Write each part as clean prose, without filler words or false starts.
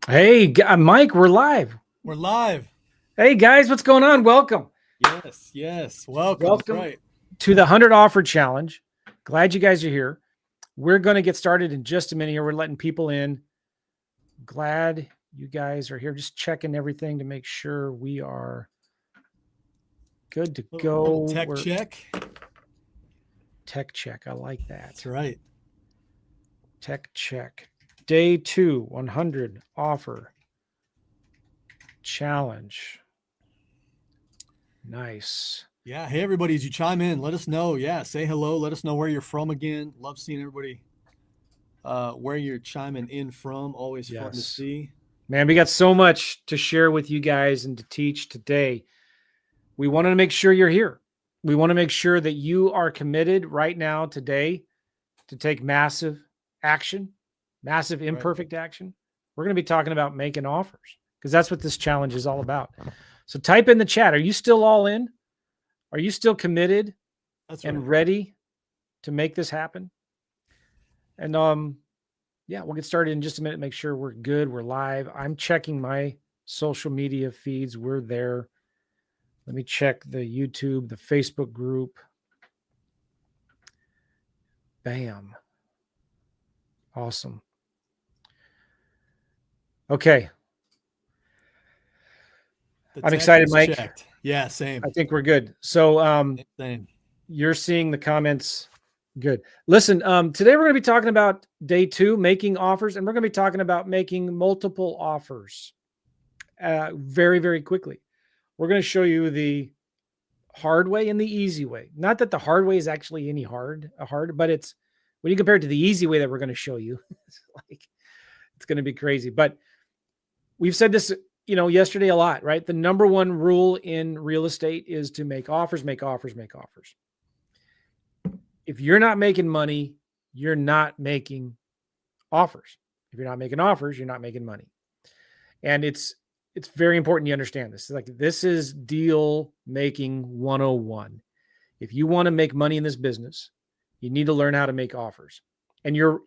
Hey, Mike, we're live. We're live. Hey, guys, what's going on? Welcome. Yes, yes. Welcome. That's Welcome right. to the 100 Offer Challenge. Glad you guys are here. We're going to get started in just a minute here. We're letting people in. Glad you guys are here. Just checking everything to make sure we are good to Little go. tech check. Tech check. I like that. That's right. Tech check. Day 2, 100 Offer Challenge. Nice. Yeah. Hey, everybody, as you chime in, let us know. Yeah. Say hello. Let us know where you're from again. Love seeing everybody where you're chiming in from. Always fun to see. Man, we got so much to share with you guys and to teach today. We wanted to make sure you're here. We want to make sure that you are committed right now, today, to take massive action, massive imperfect action. We're going to be talking about making offers because that's what this challenge is all about. So type in the chat. Are you still all in? Are you still committed and ready to make this happen? And yeah, we'll get started in just a minute. Make sure we're good. We're live. I'm checking my social media feeds. We're there. Let me check the YouTube, the Facebook group. Bam. Awesome. Okay. I'm excited, Mike. Checked. Yeah, same. I think we're good. So same. You're seeing the comments. Good. Listen, today we're going to be talking about day 2, making offers, and we're going to be talking about making multiple offers very, very quickly. We're going to show you the hard way and the easy way. Not that the hard way is actually any hard, but it's when you compare it to the easy way that we're going to show you, it's going to be crazy. But we've said this, yesterday a lot, right? The number one rule in real estate is to make offers, make offers, make offers. If you're not making money, you're not making offers. If you're not making offers, you're not making money. And it's very important you understand this. This is deal making 101. If you want to make money in this business, you need to learn how to make offers. And your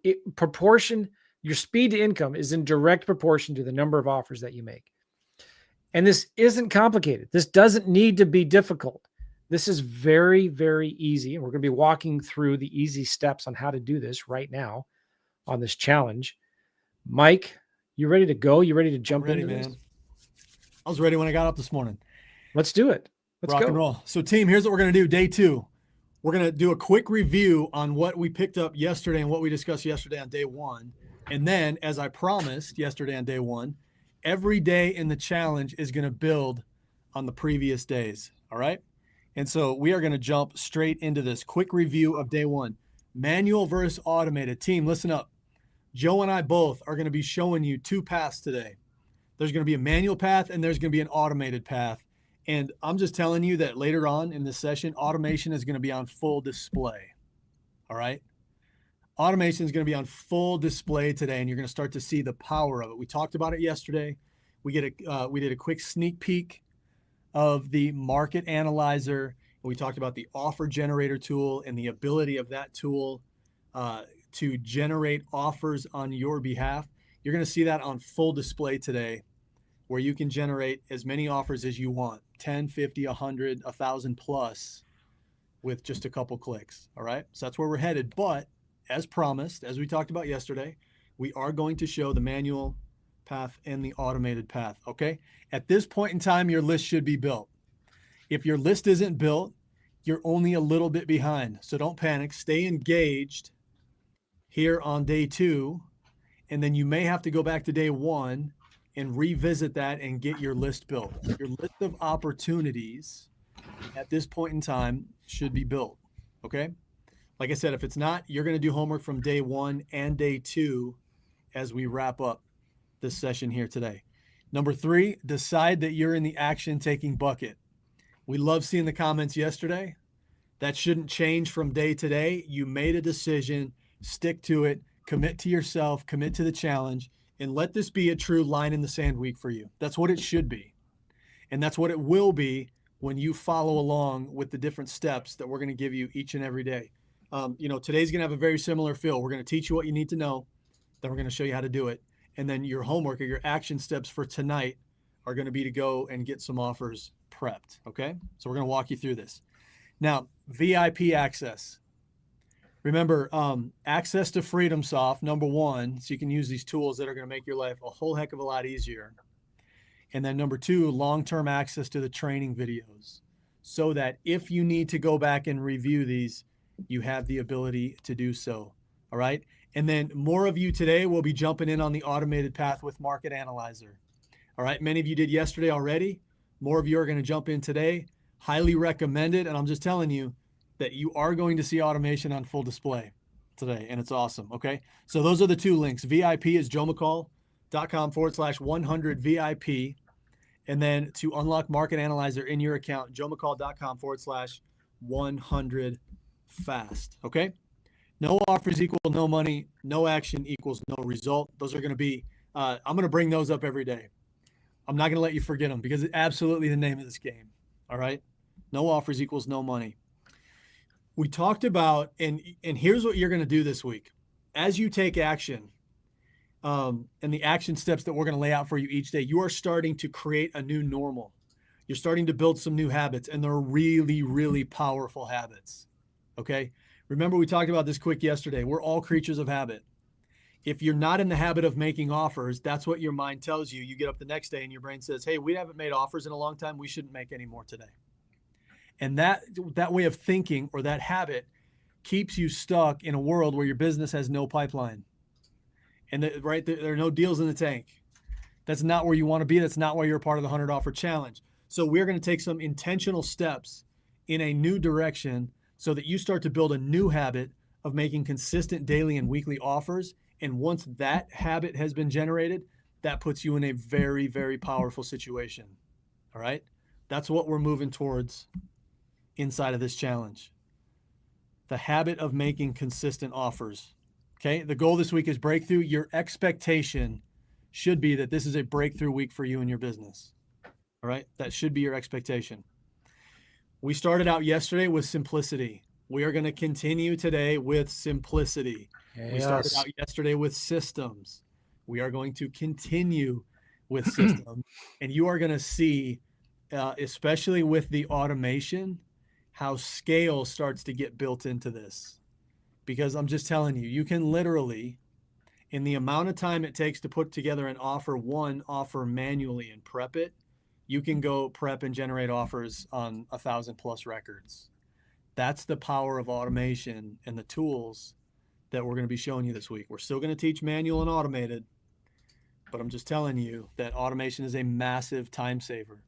speed to income is in direct proportion to the number of offers that you make. And this isn't complicated. This doesn't need to be difficult. This is very, very easy. And we're going to be walking through the easy steps on how to do this right now on this challenge. Mike, you ready to go? You ready to jump into this? Man. I was ready when I got up this morning. Let's do it. Let's rock and roll. So team, here's what we're going to do. Day 2. We're going to do a quick review on what we picked up yesterday and what we discussed yesterday on day 1. And then, as I promised yesterday on day 1, every day in the challenge is going to build on the previous days. All right. And so we are going to jump straight into this quick review of day 1. Manual versus automated. Team, listen up. Joe and I both are going to be showing you 2 paths today. There's going to be a manual path and there's going to be an automated path. And I'm just telling you that later on in this session, automation is going to be on full display. All right. Automation is going to be on full display today, and you're going to start to see the power of it. We talked about it yesterday. We did a quick sneak peek of the market analyzer. We talked about the offer generator tool and the ability of that tool to generate offers on your behalf. You're going to see that on full display today, where you can generate as many offers as you want, 10, 50, 100, 1,000 plus with just a couple clicks. All right. So that's where we're headed. But as promised, as we talked about yesterday, we are going to show the manual path and the automated path. Okay. At this point in time, your list should be built. If your list isn't built, you're only a little bit behind. So don't panic. Stay engaged here on day 2. And then you may have to go back to day 1 and revisit that and get your list built. Your list of opportunities at this point in time should be built. Okay. Like I said, if it's not, you're going to do homework from day 1 and day 2 as we wrap up this session here today. Number 3, decide that you're in the action-taking bucket. We love seeing the comments yesterday. That shouldn't change from day to day. You made a decision, stick to it, commit to yourself, commit to the challenge, and let this be a true line in the sand week for you. That's what it should be. And that's what it will be when you follow along with the different steps that we're going to give you each and every day. Today's going to have a very similar feel. We're going to teach you what you need to know. Then we're going to show you how to do it. And then your homework or your action steps for tonight are going to be to go and get some offers prepped. Okay. So we're going to walk you through this. Now, VIP access. Remember, access to FreedomSoft, number one, so you can use these tools that are going to make your life a whole heck of a lot easier. And then number two, long-term access to the training videos, so that if you need to go back and review these, you have the ability to do so. All right. And then more of you today will be jumping in on the automated path with Market Analyzer. All right. Many of you did yesterday already. More of you are going to jump in today. Highly recommended. And I'm just telling you that you are going to see automation on full display today. And it's awesome. Okay. So those are the two links. VIP is joemccall.com/100VIP. And then to unlock Market Analyzer in your account, joemccall.com/100fast. Okay. No offers equal no money. No action equals no result. Those are going to be, I'm going to bring those up every day. I'm not going to let you forget them because it's absolutely the name of this game. All right. No offers equals no money. We talked about, and here's what you're going to do this week. As you take action, and the action steps that we're going to lay out for you each day, you are starting to create a new normal. You're starting to build some new habits, and they're really, really powerful habits. Okay. Remember, we talked about this quick yesterday. We're all creatures of habit. If you're not in the habit of making offers, that's what your mind tells you. You get up the next day and your brain says, hey, we haven't made offers in a long time. We shouldn't make any more today. And that way of thinking, or that habit, keeps you stuck in a world where your business has no pipeline. And there are no deals in the tank. That's not where you want to be. That's not why you're a part of the 100 Offer Challenge. So we're going to take some intentional steps in a new direction so that you start to build a new habit of making consistent daily and weekly offers. And once that habit has been generated, that puts you in a very, very powerful situation. All right. That's what we're moving towards inside of this challenge. The habit of making consistent offers. Okay. The goal this week is breakthrough. Your expectation should be that this is a breakthrough week for you and your business. All right. That should be your expectation. We started out yesterday with simplicity. We are going to continue today with simplicity. Yes. We started out yesterday with systems. We are going to continue with systems. And you are going to see, especially with the automation, how scale starts to get built into this. Because I'm just telling you, you can literally, in the amount of time it takes to put together an offer, one offer manually and prep it, you can go prep and generate offers on 1,000+ records. That's the power of automation and the tools that we're going to be showing you this week. We're still going to teach manual and automated, but I'm just telling you that automation is a massive time saver.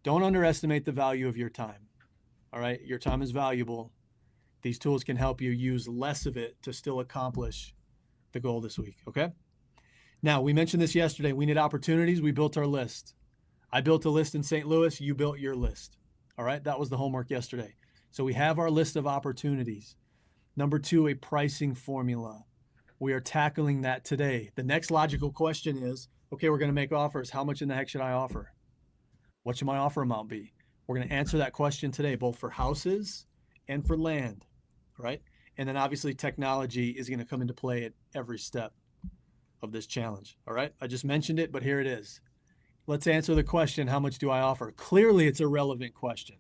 Don't underestimate the value of your time. All right. Your time is valuable. These tools can help you use less of it to still accomplish the goal this week. Okay. Now, we mentioned this yesterday. We need opportunities. We built our list. I built a list in St. Louis. You built your list. All right. That was the homework yesterday. So we have our list of opportunities. Number two, a pricing formula. We are tackling that today. The next logical question is, okay, we're going to make offers. How much in the heck should I offer? What should my offer amount be? We're going to answer that question today, both for houses and for land, right? And then obviously technology is going to come into play at every step of this challenge. All right. I just mentioned it, but here it is. Let's answer the question, how much do I offer? Clearly, it's a relevant question.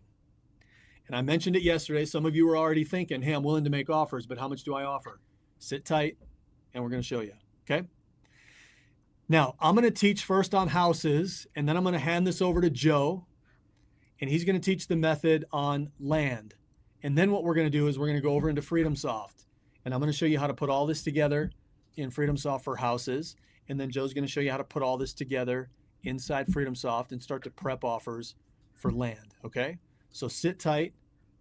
And I mentioned it yesterday. Some of you were already thinking, hey, I'm willing to make offers, but how much do I offer? Sit tight, and we're going to show you. Okay. Now, I'm going to teach first on houses, and then I'm going to hand this over to Joe, and he's going to teach the method on land. And then what we're going to do is we're going to go over into FreedomSoft, and I'm going to show you how to put all this together in FreedomSoft for houses. And then Joe's going to show you how to put all this together inside FreedomSoft and start to prep offers for land. Okay. So sit tight,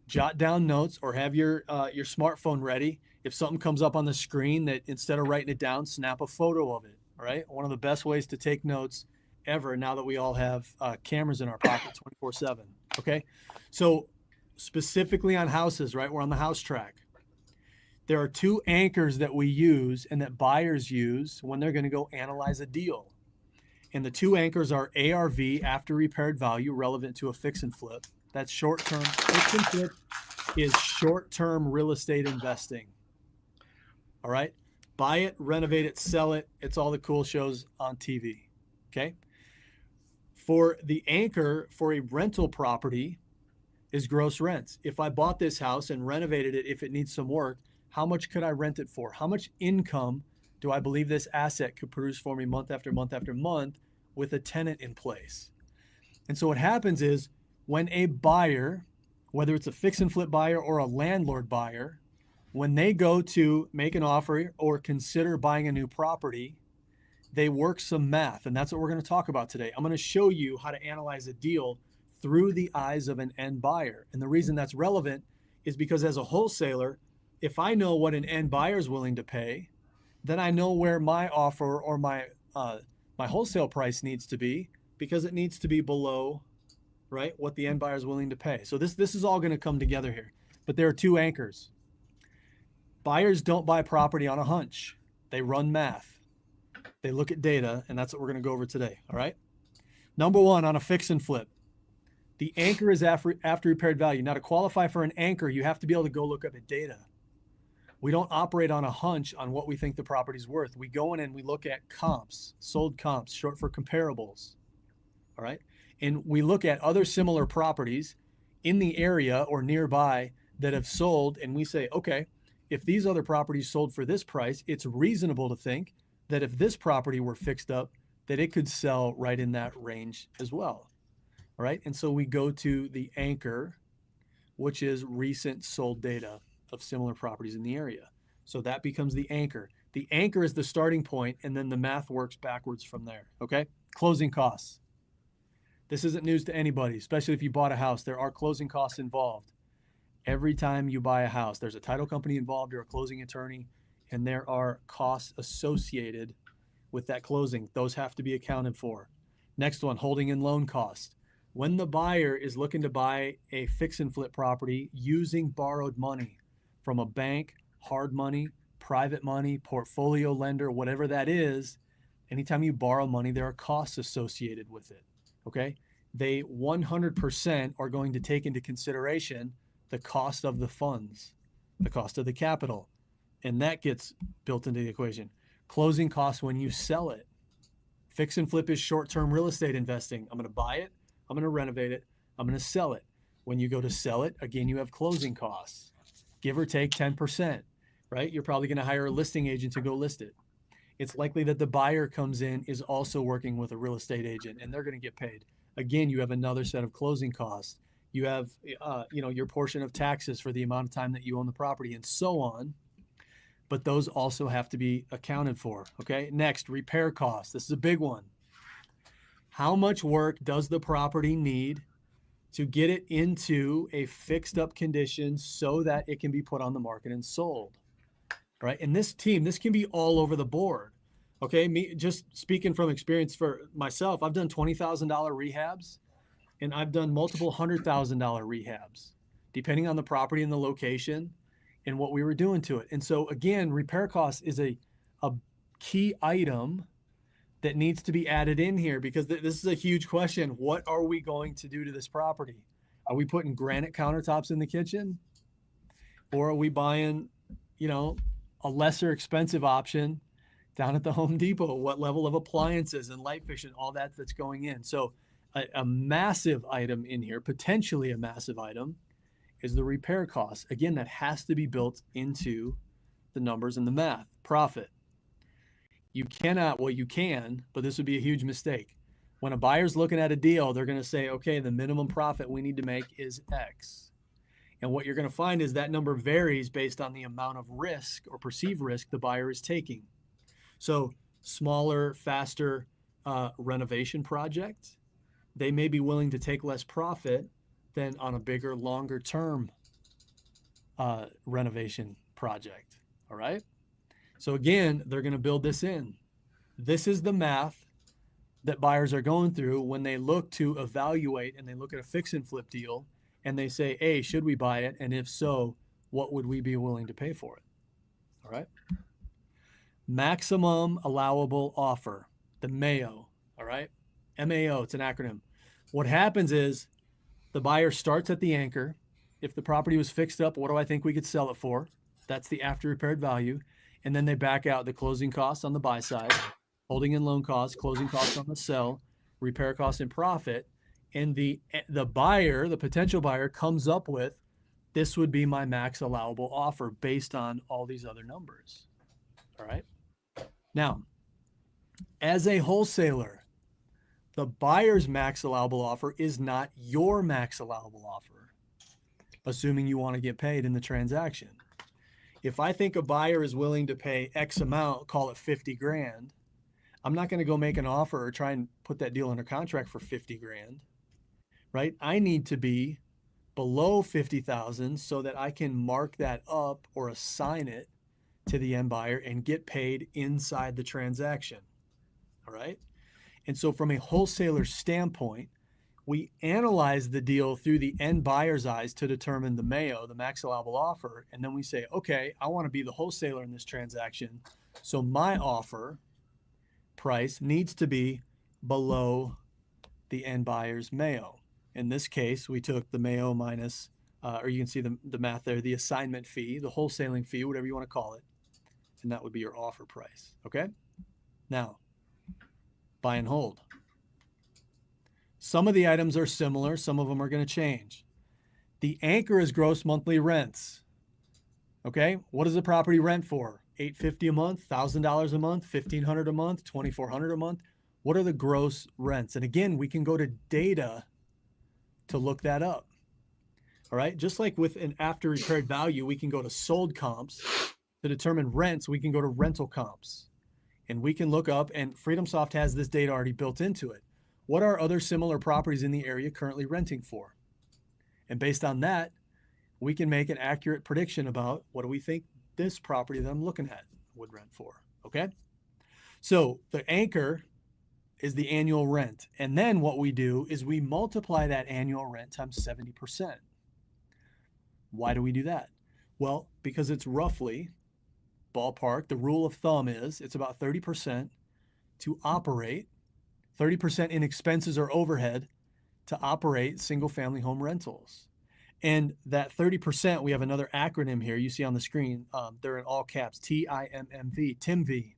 jot down notes, or have your smartphone ready. If something comes up on the screen, that instead of writing it down, snap a photo of it. All right. One of the best ways to take notes ever, now that we all have cameras in our pocket 24/7. Okay. So specifically on houses, right? We're on the house track. There are two anchors that we use and that buyers use when they're going to go analyze a deal. And the two anchors are ARV, after repaired value, relevant to a fix and flip. That's short-term. Fix and flip is short-term real estate investing. All right. Buy it, renovate it, sell it. It's all the cool shows on TV. Okay. For the anchor for a rental property is gross rents. If I bought this house and renovated it, if it needs some work, how much could I rent it for? How much income do I believe this asset could produce for me month after month after month with a tenant in place? And so what happens is when a buyer, whether it's a fix and flip buyer or a landlord buyer, when they go to make an offer or consider buying a new property, they work some math. And that's what we're going to talk about today. I'm going to show you how to analyze a deal through the eyes of an end buyer. And the reason that's relevant is because as a wholesaler, if I know what an end buyer is willing to pay, then I know where my offer or my wholesale price needs to be, because it needs to be below, right, what the end buyer is willing to pay. So this is all going to come together here. But there are two anchors. Buyers don't buy property on a hunch. They run math. They look at data, and that's what we're going to go over today, all right? Number one, on a fix and flip, the anchor is after repaired value. Now, to qualify for an anchor, you have to be able to go look up at data. We don't operate on a hunch on what we think the property's worth. We go in and we look at comps, sold comps, short for comparables, all right? And we look at other similar properties in the area or nearby that have sold, and we say, okay, if these other properties sold for this price, it's reasonable to think that if this property were fixed up, that it could sell right in that range as well. All right. And so we go to the anchor, which is recent sold data of similar properties in the area. So that becomes the anchor. The anchor is the starting point, and then the math works backwards from there. Okay. Closing costs. This isn't news to anybody, especially if you bought a house. There are closing costs involved. Every time you buy a house, there's a title company involved or a closing attorney, and there are costs associated with that closing. Those have to be accounted for. Next one, holding and loan costs. When the buyer is looking to buy a fix and flip property using borrowed money from a bank, hard money, private money, portfolio lender, whatever that is, anytime you borrow money, there are costs associated with it, okay? They 100% are going to take into consideration the cost of the funds, the cost of the capital, and that gets built into the equation. Closing costs when you sell it. Fix and flip is short-term real estate investing. I'm going to buy it. I'm going to renovate it. I'm going to sell it. When you go to sell it, again, you have closing costs, give or take 10%, right? You're probably going to hire a listing agent to go list it. It's likely that the buyer comes in, is also working with a real estate agent, and they're going to get paid. Again, you have another set of closing costs. You have, your portion of taxes for the amount of time that you own the property, and so on. But those also have to be accounted for. Okay. Next, repair costs. This is a big one. How much work does the property need to get it into a fixed up condition so that it can be put on the market and sold? Right. And this can be all over the board. Okay. Me just speaking from experience for myself, I've done $20,000 rehabs, and I've done multiple $100,000 rehabs, depending on the property and the location and what we were doing to it. And so again, repair costs is a key item that needs to be added in here, because this is a huge question. What are we going to do to this property? Are we putting granite countertops in the kitchen? Or are we buying, a lesser expensive option down at the Home Depot? What level of appliances and light fixture, all that's going in. So a massive item in here, potentially a massive item, is the repair costs. Again, that has to be built into the numbers and the math. Profit. You cannot, well, you can, but this would be a huge mistake. When a buyer's looking at a deal, they're going to say, okay, the minimum profit we need to make is X. And what you're going to find is that number varies based on the amount of risk or perceived risk the buyer is taking. So smaller, faster renovation project, they may be willing to take less profit than on a bigger, longer term renovation project. All right. So again, they're going to build this in. This is the math that buyers are going through when they look to evaluate and they look at a fix and flip deal and they say, hey, should we buy it? And if so, what would we be willing to pay for it? All right. Maximum allowable offer, the MAO. All right. MAO, it's an acronym. What happens is the buyer starts at the anchor. If the property was fixed up, what do I think we could sell it for? That's the after repaired value. and then they back out the closing costs on the buy side, holding and loan costs, closing costs on the sell, repair costs and profit, and the buyer, the potential buyer, comes up with, this would be my max allowable offer based on all these other numbers. All right. Now, as a wholesaler, the buyer's max allowable offer is not your max allowable offer, assuming you want to get paid in the transaction. If I think a buyer is willing to pay X amount, call it 50 grand, I'm not going to go make an offer or try and put that deal under contract for 50 grand, right? I need to be below 50,000 so that I can mark that up or assign it to the end buyer and get paid inside the transaction. All right. And so from a wholesaler standpoint, we analyze the deal through the end buyer's eyes to determine the MAO, the max allowable offer. And then we say, okay, I want to be the wholesaler in this transaction. So my offer price needs to be below the end buyer's MAO. In this case, we took the MAO minus, or you can see the math there, the assignment fee, the wholesaling fee, whatever you want to call it. And that would be your offer price. Okay. Now, buy and hold. Some of the items are similar. Some of them are going to change. The anchor is gross monthly rents. Okay. What does the property rent for? $850 a month, $1,000 a month, $1,500 a month, $2,400 a month. What are the gross rents? And again, we can go to data to look that up. All right. Just like with an after repaired value, we can go to sold comps to determine rents. We can go to rental comps and we can look up, and FreedomSoft has this data already built into it. What are other similar properties in the area currently renting for? And based on that, we can make an accurate prediction about what do we think this property that I'm looking at would rent for. Okay. So the anchor is the annual rent. And then what we do is we multiply that annual rent times 70%. Why do we do that? Well, because it's roughly, ballpark, the rule of thumb is it's about 30% to operate, 30% in expenses or overhead to operate single family home rentals. And that 30%, we have another acronym here you see on the screen. They're in all caps, TIMMV, TIMV.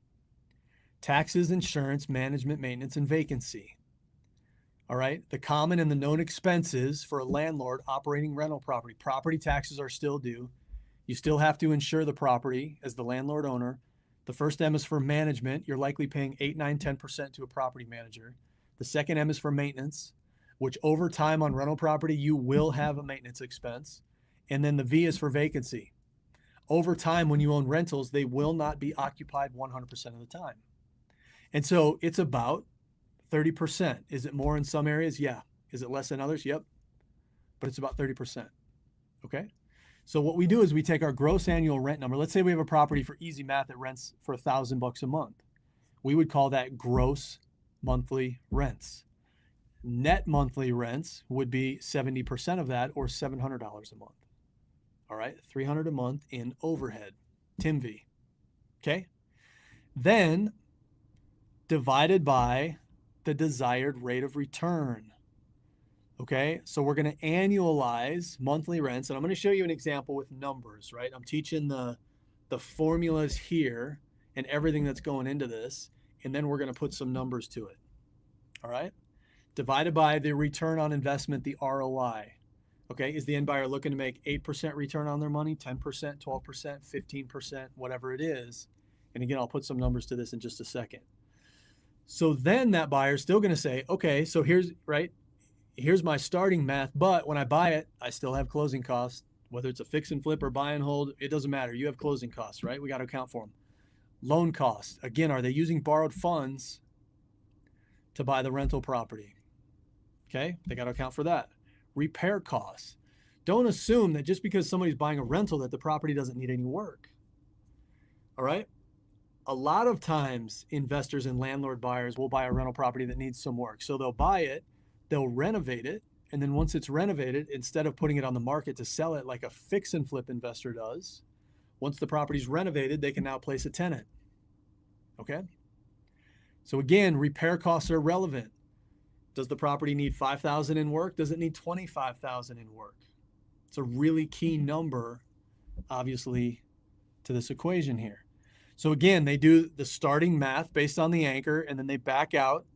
Taxes, insurance, management, maintenance, and vacancy. All right. The common and the known expenses for a landlord operating rental property. Property taxes are still due. You still have to insure the property as the landlord owner. The first M is for management. You're likely paying 8, 9, 10% to a property manager. The second M is for maintenance, which over time on rental property, you will have a maintenance expense. And then the V is for vacancy. Over time, when you own rentals, they will not be occupied 100% of the time. And so it's about 30%. Is it more in some areas? Yeah. Is it less in others? Yep. But it's about 30%. Okay. So what we do is we take our gross annual rent number. Let's say we have a property for easy math that rents for $1,000 a month. We would call that gross monthly rents. Net monthly rents would be 70% of that, or $700 a month. All right. $300 a month in overhead, TIMV. Okay. Then divided by the desired rate of return. Okay, so we're going to annualize monthly rents, and I'm going to show you an example with numbers, right? I'm teaching the formulas here and everything that's going into this, and then we're going to put some numbers to it. All right, divided by the return on investment, the ROI. Okay, is the end buyer looking to make 8% return on their money, 10%, 12%, 15%, whatever it is? And again, I'll put some numbers to this in just a second. So then that buyer's still going to say, okay, so here's my starting math, but when I buy it, I still have closing costs, whether it's a fix and flip or buy and hold, it doesn't matter. You have closing costs, right? We got to account for them. Loan costs. Again, are they using borrowed funds to buy the rental property? Okay, they got to account for that. Repair costs. Don't assume that just because somebody's buying a rental that the property doesn't need any work. All right. A lot of times investors and landlord buyers will buy a rental property that needs some work. So they'll buy it, they'll renovate it, and then once it's renovated, instead of putting it on the market to sell it like a fix and flip investor does, once the property's renovated, they can now place a tenant. Okay? So again, repair costs are relevant. Does the property need $5,000 in work? Does it need $25,000 in work? It's a really key number, obviously, to this equation here. So again, they do the starting math based on the anchor, and then they back out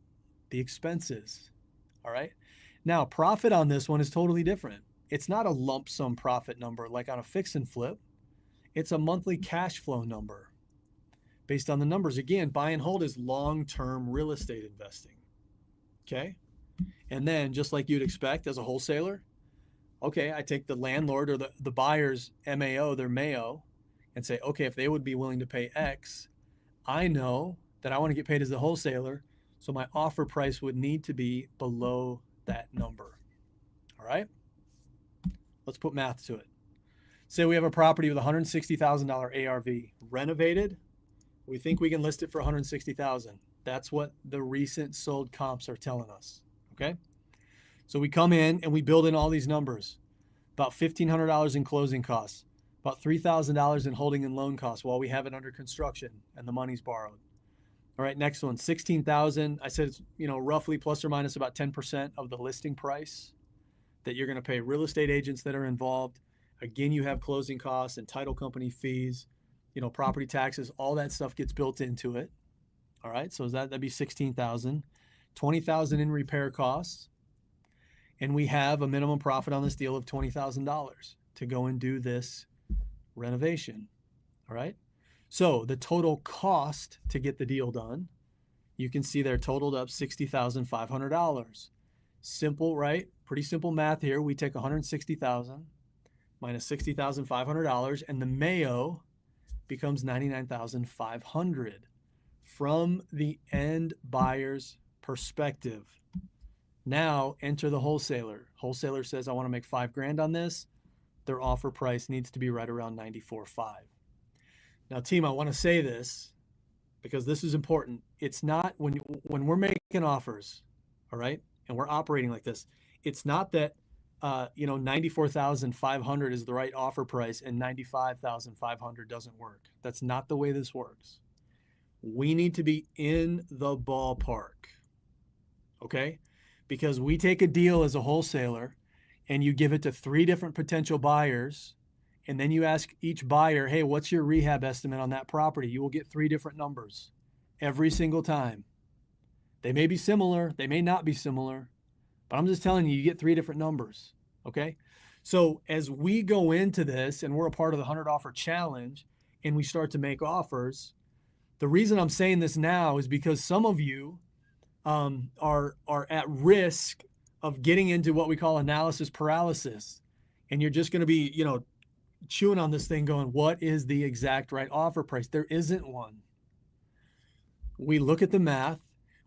the expenses. All right. Now, profit on this one is totally different. It's not a lump sum profit number like on a fix and flip. It's a monthly cash flow number based on the numbers. Again, buy and hold is long-term real estate investing. Okay. And then just like you'd expect as a wholesaler, okay, I take the landlord or the buyer's MAO, their MAO, and say, okay, if they would be willing to pay X, I know that I want to get paid as a wholesaler, so my offer price would need to be below that number. All right? Let's put math to it. Say we have a property with $160,000 ARV, renovated. We think we can list it for $160,000. That's what the recent sold comps are telling us. Okay? So we come in and we build in all these numbers. About $1,500 in closing costs, about $3,000 in holding and loan costs while we have it under construction and the money's borrowed. All right, next one, $16,000. I said it's, roughly plus or minus about 10% of the listing price that you're going to pay real estate agents that are involved. Again, you have closing costs and title company fees, property taxes, all that stuff gets built into it. All right, so that'd be $16,000, $20,000 in repair costs. And we have a minimum profit on this deal of $20,000 to go and do this renovation. All right. So the total cost to get the deal done, you can see they're totaled up $60,500. Simple, right? Pretty simple math here. We take $160,000 minus $60,500, and the MAO becomes $99,500 from the end buyer's perspective. Now enter the wholesaler. Wholesaler says, I want to make $5,000 on this. Their offer price needs to be right around $94,500. Now, team, I want to say this because this is important. It's not when we're making offers, all right, and we're operating like this. It's not that $94,500 is the right offer price and $95,500 doesn't work. That's not the way this works. We need to be in the ballpark, okay? Because we take a deal as a wholesaler and you give it to 3 different potential buyers, and then you ask each buyer, hey, what's your rehab estimate on that property? You will get 3 different numbers every single time. They may be similar, they may not be similar, but I'm just telling you, you get 3 different numbers, okay? So as we go into this and we're a part of the 100 Offer Challenge and we start to make offers, the reason I'm saying this now is because some of you are at risk of getting into what we call analysis paralysis. And you're just going to be, chewing on this thing going, what is the exact right offer price? There isn't one. We look at the math.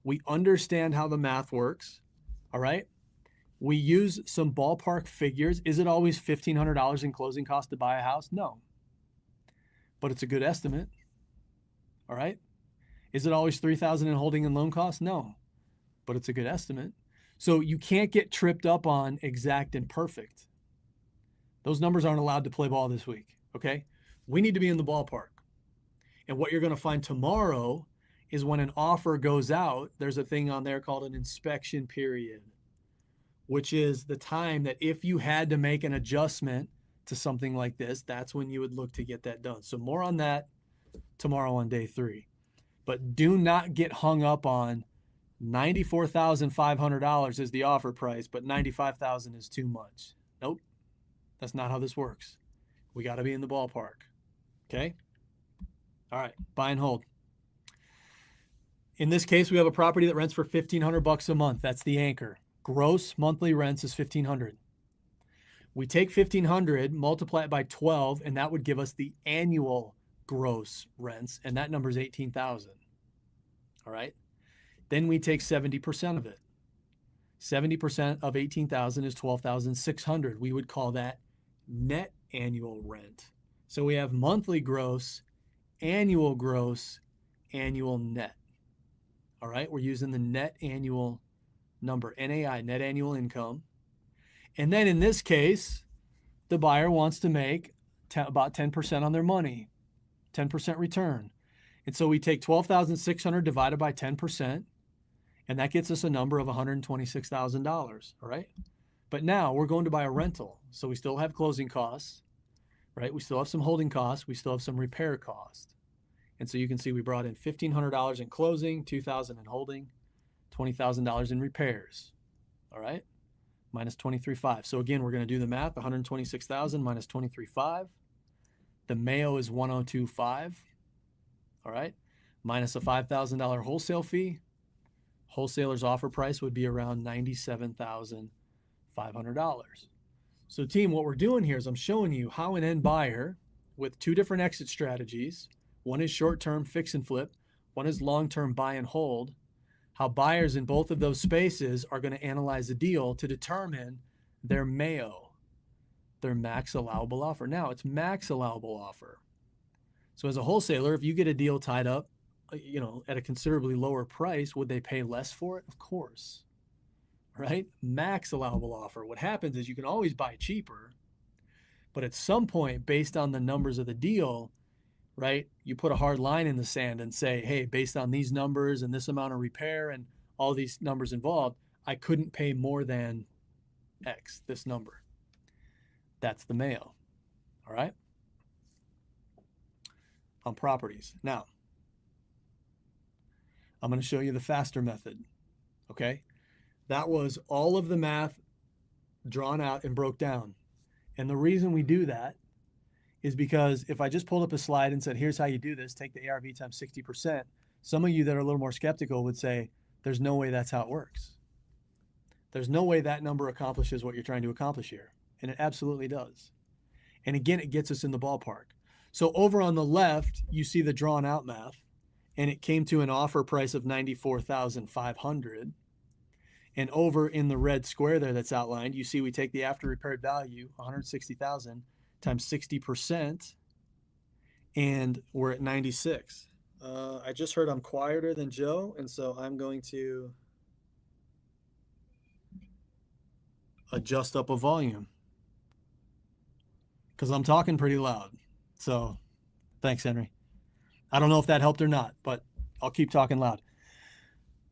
We understand how the math works. All right. We use some ballpark figures. Is it always $1,500 in closing costs to buy a house? No. But it's a good estimate. All right. Is it always $3,000 in holding and loan costs? No. But it's a good estimate. So you can't get tripped up on exact and perfect. Those numbers aren't allowed to play ball this week, okay? We need to be in the ballpark. And what you're going to find tomorrow is when an offer goes out, there's a thing on there called an inspection period, which is the time that if you had to make an adjustment to something like this, that's when you would look to get that done. So more on that tomorrow on day 3. But do not get hung up on $94,500 is the offer price, but $95,000 is too much. Nope. That's not how this works. We got to be in the ballpark. Okay? All right. Buy and hold. In this case, we have a property that rents for $1,500 a month. That's the anchor. Gross monthly rents is $1,500. We take $1,500, multiply it by 12, and that would give us the annual gross rents, and that number is $18,000. All right? Then we take 70% of it. 70% of $18,000 is $12,600. We would call that net annual rent. So we have monthly gross, annual net. All right, we're using the net annual number, NAI, net annual income. And then in this case, the buyer wants to make about 10% on their money, 10% return. And so we take $12,600 divided by 10%, and that gets us a number of $126,000, all right? But now we're going to buy a rental. So we still have closing costs, right? We still have some holding costs. We still have some repair costs. And so you can see we brought in $1,500 in closing, $2,000 in holding, $20,000 in repairs. All right, minus 23.5. So again, we're going to do the math. 126,000 minus 23.5. The Mayo is 102.5. All right, minus a $5,000 wholesale fee. Wholesaler's offer price would be around $97,500. So team, what we're doing here is I'm showing you how an end buyer with two different exit strategies, one is short-term fix and flip, one is long-term buy and hold, how buyers in both of those spaces are going to analyze the deal to determine their Mayo, their max allowable offer. Now it's max allowable offer. So as a wholesaler, if you get a deal tied up, at a considerably lower price, would they pay less for it? Of course, right? Max allowable offer. What happens is you can always buy cheaper, but at some point, based on the numbers of the deal, right, you put a hard line in the sand and say, hey, based on these numbers and this amount of repair and all these numbers involved, I couldn't pay more than X, this number. That's the Mayo. All right? On properties. Now, I'm going to show you the faster method. Okay? That was all of the math drawn out and broke down. And the reason we do that is because if I just pulled up a slide and said, here's how you do this, take the ARV times 60%, some of you that are a little more skeptical would say, there's no way that's how it works. There's no way that number accomplishes what you're trying to accomplish here. And it absolutely does. And again, it gets us in the ballpark. So over on the left, you see the drawn out math, and it came to an offer price of $94,500. And over in the red square there that's outlined, you see we take the after repaired value, $160,000 times 60%, and we're at 96. I just heard I'm quieter than Joe, and so I'm going to adjust up a volume because I'm talking pretty loud. So thanks, Henry. I don't know if that helped or not, but I'll keep talking loud.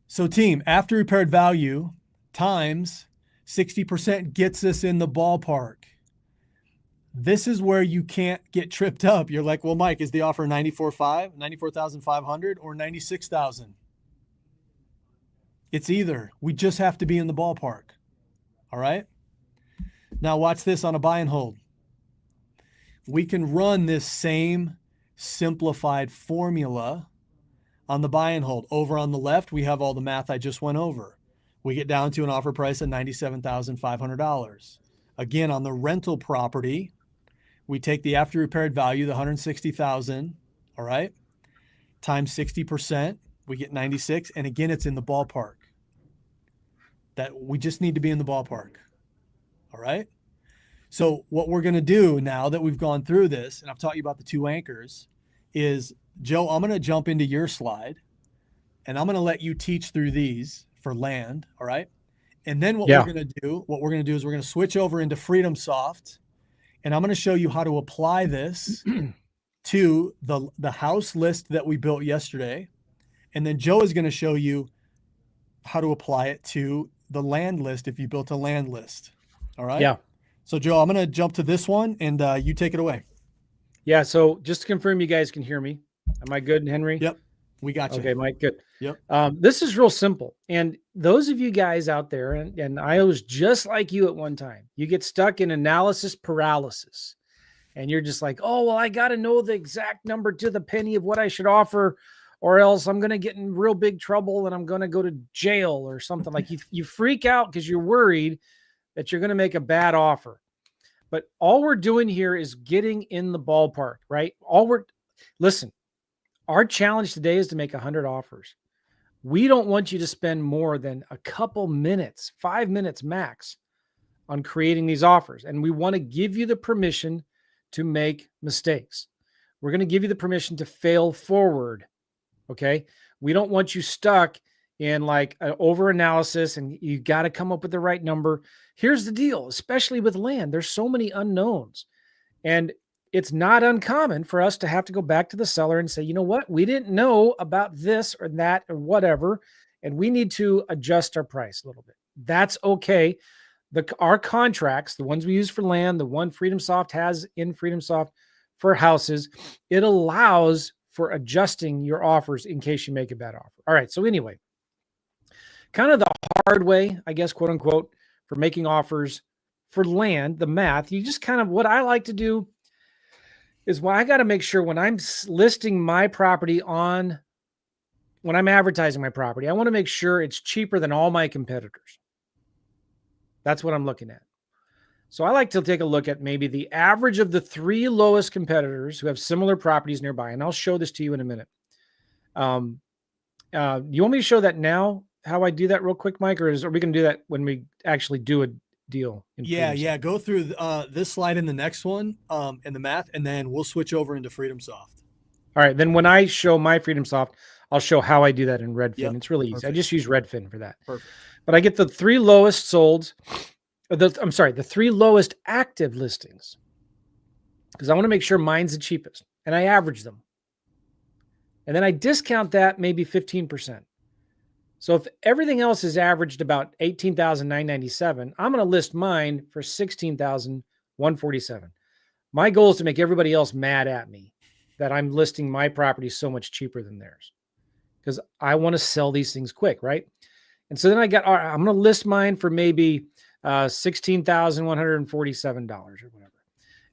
So team, after repaired value times 60% gets us in the ballpark. This is where you can't get tripped up. You're like, well, Mike, is the offer 94,500 or 96,000? It's either. We just have to be in the ballpark. All right. Now watch this on a buy and hold. We can run this same simplified formula on the buy and hold. Over on the left, we have all the math I just went over. We get down to an offer price of $97,500. Again, on the rental property, we take the after repaired value, the $160,000, all right, times 60%, we get 96, and again, it's in the ballpark. That we just need to be in the ballpark, all right? So what we're going to do now that we've gone through this, and I've taught you about the two anchors, is, Joe, I'm going to jump into your slide, and I'm going to let you teach through these for land, all right? And then what we're going to do is we're going to switch over into Freedom Soft, and I'm going to show you how to apply this to the house list that we built yesterday. And then Joe is going to show you how to apply it to the land list if you built a land list. All right? Yeah. So Joe, I'm going to jump to this one, and you take it away. Yeah. So just to confirm, you guys can hear me. Am I good, Henry? Yep. We got you. Okay, Mike, good. Yep. This is real simple. And those of you guys out there, and I was just like you at one time, you get stuck in analysis paralysis. And you're just like, oh, well, I got to know the exact number to the penny of what I should offer, or else I'm going to get in real big trouble and I'm going to go to jail or something. Like you freak out because you're worried that you're going to make a bad offer. But all we're doing here is getting in the ballpark, right? Listen, our challenge today is to make 100 offers. We don't want you to spend more than a couple minutes, 5 minutes max, on creating these offers. And we want to give you the permission to make mistakes. We're going to give you the permission to fail forward. Okay. We don't want you stuck in like an over analysis and you got to come up with the right number. Here's the deal, especially with land. There's so many unknowns, and it's not uncommon for us to have to go back to the seller and say, you know what, we didn't know about this or that or whatever, and we need to adjust our price a little bit. That's okay. Our contracts, the ones we use for land, the one Freedom Soft has in Freedom Soft for houses, it allows for adjusting your offers in case you make a bad offer. All right. So anyway, kind of the hard way, I guess, quote unquote, for making offers for land, the math, you just kind of, what I like to do is I got to make sure when I'm listing my property when I'm advertising my property, I want to make sure it's cheaper than all my competitors. That's what I'm looking at. So I like to take a look at maybe the average of the 3 lowest competitors who have similar properties nearby. And I'll show this to you in a minute. You want me to show that now, how I do that real quick, Mike, or are we going to do that when we actually do a deal? Yeah. Go through this slide and the next one and the math, and then we'll switch over into FreedomSoft. All right. Then when I show my FreedomSoft, I'll show how I do that in Redfin. Yep. It's really easy. Perfect. I just use Redfin for that. Perfect. But I get the 3 lowest sold. The 3 lowest active listings, because I want to make sure mine's the cheapest, and I average them. And then I discount that maybe 15%. So if everything else is averaged about $18,997, I'm going to list mine for $16,147. My goal is to make everybody else mad at me that I'm listing my property so much cheaper than theirs, because I want to sell these things quick, right? And so then I'm going to list mine for maybe $16,147 or whatever.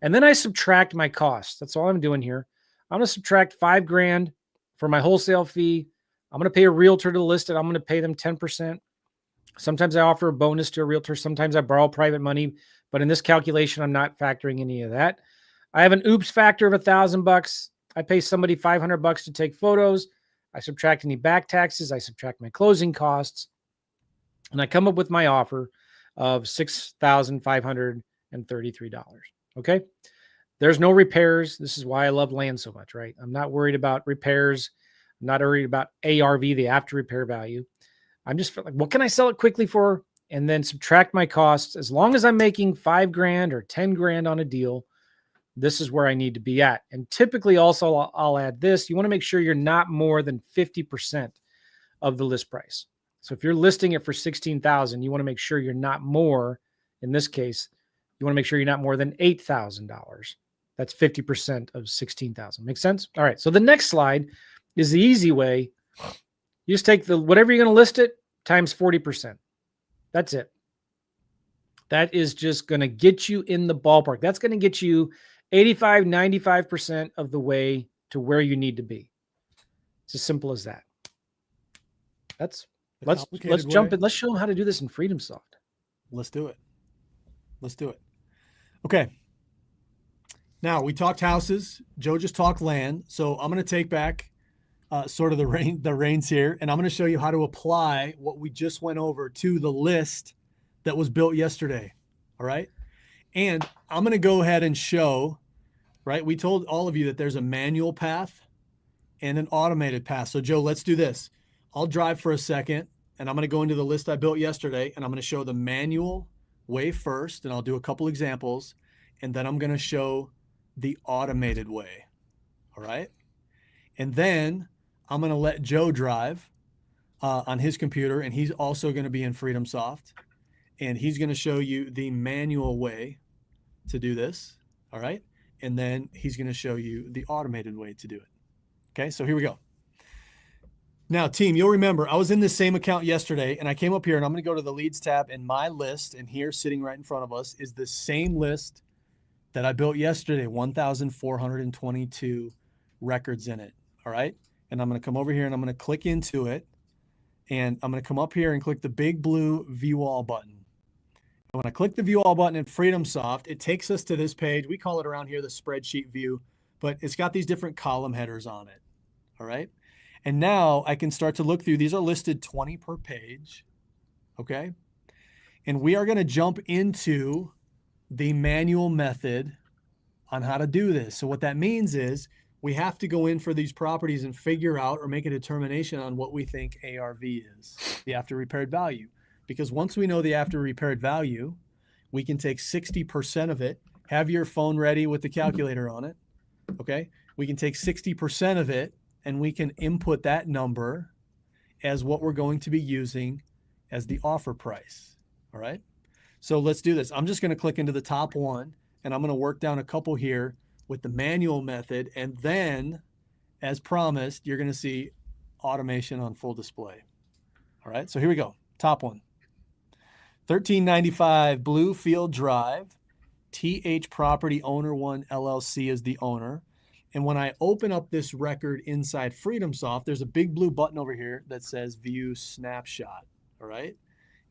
And then I subtract my costs. That's all I'm doing here. I'm going to subtract $5,000 for my wholesale fee. I'm going to pay a realtor to list it. I'm going to pay them 10%. Sometimes I offer a bonus to a realtor. Sometimes I borrow private money, but in this calculation, I'm not factoring any of that. I have an oops factor of $1,000. I pay somebody $500 to take photos. I subtract any back taxes. I subtract my closing costs, and I come up with my offer of $6,533. Okay. There's no repairs. This is why I love land so much, right? I'm not worried about repairs. I'm not worried about ARV, the after repair value. I'm just like, what can I sell it quickly for? And then subtract my costs. As long as I'm making $5,000 or $10,000 on a deal, this is where I need to be at. And typically also I'll add this. You want to make sure you're not more than 50% of the list price. So if you're listing it for $16,000, you want to make sure you're not more. In this case, you want to make sure you're not more than $8,000. That's 50% of $16,000. Make sense? All right. So the next slide is the easy way. You just take whatever you're going to list it times 40%. That's it. That is just going to get you in the ballpark. That's going to get you 85, 95% of the way to where you need to be. It's as simple as that. Let's jump in. Let's show them how to do this in FreedomSoft. Let's do it. Okay. Now we talked houses. Joe just talked land. So I'm going to take back sort of the reins here, and I'm going to show you how to apply what we just went over to the list that was built yesterday. All right. And I'm going to go ahead and show, right? We told all of you that there's a manual path and an automated path. So Joe, let's do this. I'll drive for a second, and I'm going to go into the list I built yesterday, and I'm going to show the manual way first, and I'll do a couple examples, and then I'm going to show the automated way. All right. And then I'm going to let Joe drive on his computer, and he's also going to be in FreedomSoft, and he's going to show you the manual way to do this. All right. And then he's going to show you the automated way to do it. Okay. So here we go. Now, team, you'll remember I was in this same account yesterday, and I came up here, and I'm going to go to the leads tab, and my list, and here sitting right in front of us is the same list that I built yesterday, 1,422 records in it. All right. And I'm going to come over here, and I'm going to click into it, and I'm going to come up here and click the big blue view all button. And when I click the view all button in FreedomSoft, it takes us to this page. We call it around here the spreadsheet view, but it's got these different column headers on it. All right. And now I can start to look through. These are listed 20 per page. Okay. And we are going to jump into the manual method on how to do this. So what that means is we have to go in for these properties and figure out or make a determination on what we think ARV is, the after repaired value. Because once we know the after repaired value, we can take 60% of it, have your phone ready with the calculator on it. Okay. We can take 60% of it, and we can input that number as what we're going to be using as the offer price. All right. So let's do this. I'm just going to click into the top one, and I'm going to work down a couple here with the manual method. And then as promised, you're going to see automation on full display. All right, so here we go. Top one. 1395 Bluefield Drive. TH Property Owner 1 LLC is the owner. And when I open up this record inside FreedomSoft, there's a big blue button over here that says View Snapshot. All right,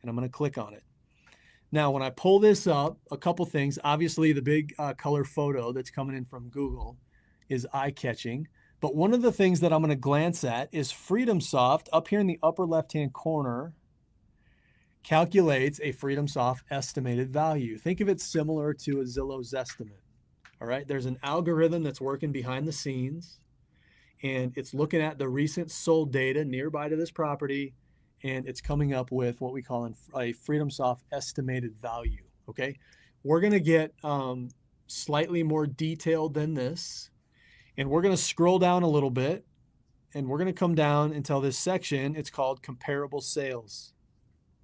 and I'm going to click on it. Now, when I pull this up, a couple things. Obviously, the big color photo that's coming in from Google is eye-catching. But one of the things that I'm going to glance at is FreedomSoft up here in the upper left-hand corner calculates a FreedomSoft estimated value. Think of it similar to a Zillow's estimate. All right, there's an algorithm that's working behind the scenes, and it's looking at the recent sold data nearby to this property, and it's coming up with what we call a FreedomSoft estimated value. Okay, we're going to get slightly more detailed than this, and we're going to scroll down a little bit, and we're going to come down until this section. It's called comparable sales.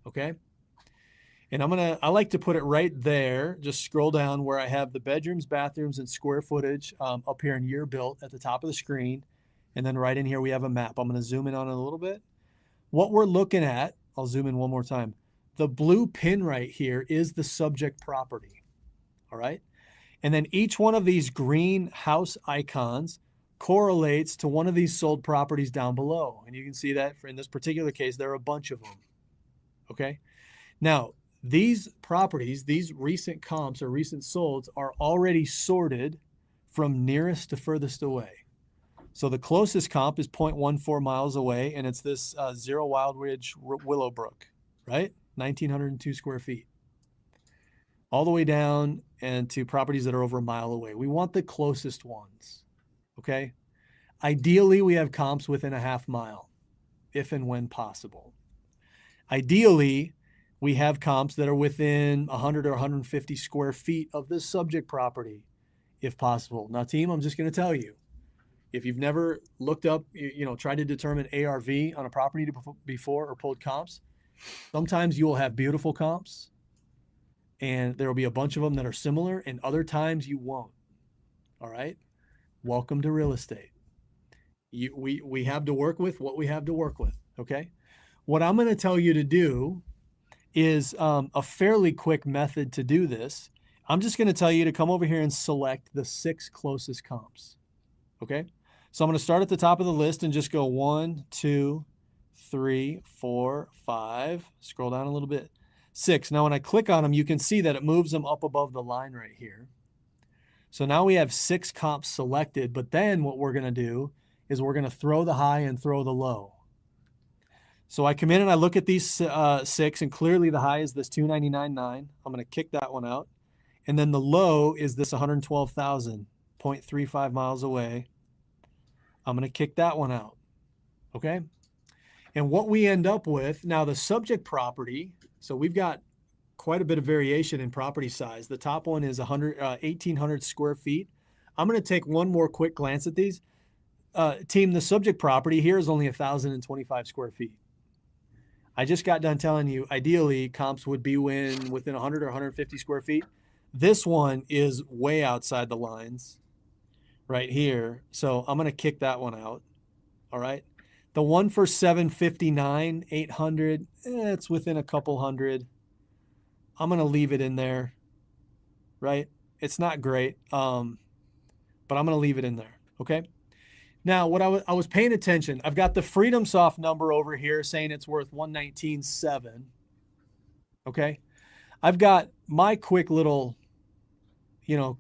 Okay, and I like to put it right there. Just scroll down where I have the bedrooms, bathrooms, and square footage up here in year built at the top of the screen, and then right in here we have a map. I'm going to zoom in on it a little bit. What we're looking at, I'll zoom in one more time. The blue pin right here is the subject property. All right. And then each one of these green house icons correlates to one of these sold properties down below. And you can see that in this particular case, there are a bunch of them. Okay. Now, these properties, these recent comps or recent solds are already sorted from nearest to furthest away. So the closest comp is 0.14 miles away, and it's this Zero Wild Ridge Willowbrook, right? 1,902 square feet. All the way down and to properties that are over a mile away. We want the closest ones, okay? Ideally, we have comps within a half mile, if and when possible. Ideally, we have comps that are within 100 or 150 square feet of the subject property, if possible. Now, team, I'm just going to tell you, if you've never looked up, tried to determine ARV on a property before or pulled comps, sometimes you will have beautiful comps and there will be a bunch of them that are similar, and other times you won't. All right. Welcome to real estate. We have to work with what we have to work with. Okay. What I'm going to tell you to do is a fairly quick method to do this. I'm just going to tell you to come over here and select the 6 closest comps. Okay. So I'm going to start at the top of the list and just go 1, 2, 3, 4, 5. Scroll down a little bit. 6. Now, when I click on them, you can see that it moves them up above the line right here. So now we have 6 comps selected, but then what we're going to do is we're going to throw the high and throw the low. So I come in and I look at these 6, and clearly the high is this 299.9. I'm going to kick that one out. And then the low is this 112,000, 0.35 miles away. I'm going to kick that one out. Okay. And what we end up with now, the subject property. So we've got quite a bit of variation in property size. The top one is 1,800 square feet. I'm going to take one more quick glance at these. Team, the subject property here is only 1,025 square feet. I just got done telling you, ideally, comps would be within 100 or 150 square feet. This one is way outside the lines right here. So I'm going to kick that one out. All right. The one for 759, 800, it's within a couple hundred. I'm going to leave it in there. Right. It's not great. But I'm going to leave it in there. Okay. Now, what I was paying attention, I've got the FreedomSoft number over here saying it's worth 119.7. Okay. I've got my quick little,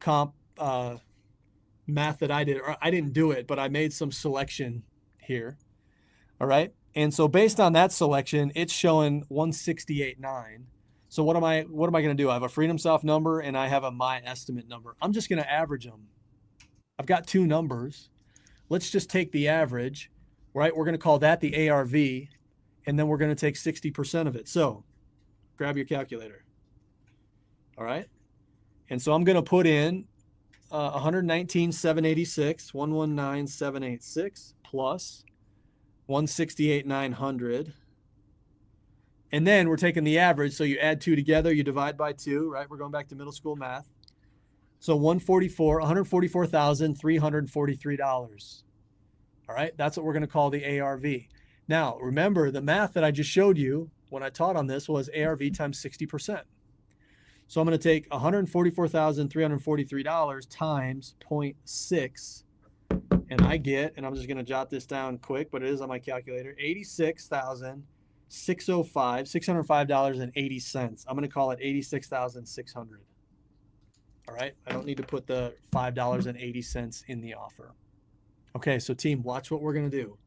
comp math that I did, or I didn't do it, but I made some selection here. All right. And so based on that selection, it's showing 168.9. So what am I going to do? I have a FreedomSoft number and I have a my estimate number. I'm just going to average them. I've got 2 numbers. Let's just take the average, right? We're going to call that the ARV, and then we're going to take 60% of it. So grab your calculator. All right. And so I'm going to put in 119,786, 119,786 plus 168,900. And then we're taking the average. So you add 2 together, you divide by 2, right? We're going back to middle school math. So $144,343. All All right, that's what we're going to call the ARV. Now, remember the math that I just showed you when I taught on this was ARV times 60%. So I'm going to take $144,343 times 0.6, and I get, and I'm just going to jot this down quick, but it is on my calculator, $605.80. I'm going to call it $86,600. All right, I don't need to put the $5.80 in the offer. Okay, so team, watch what we're going to do.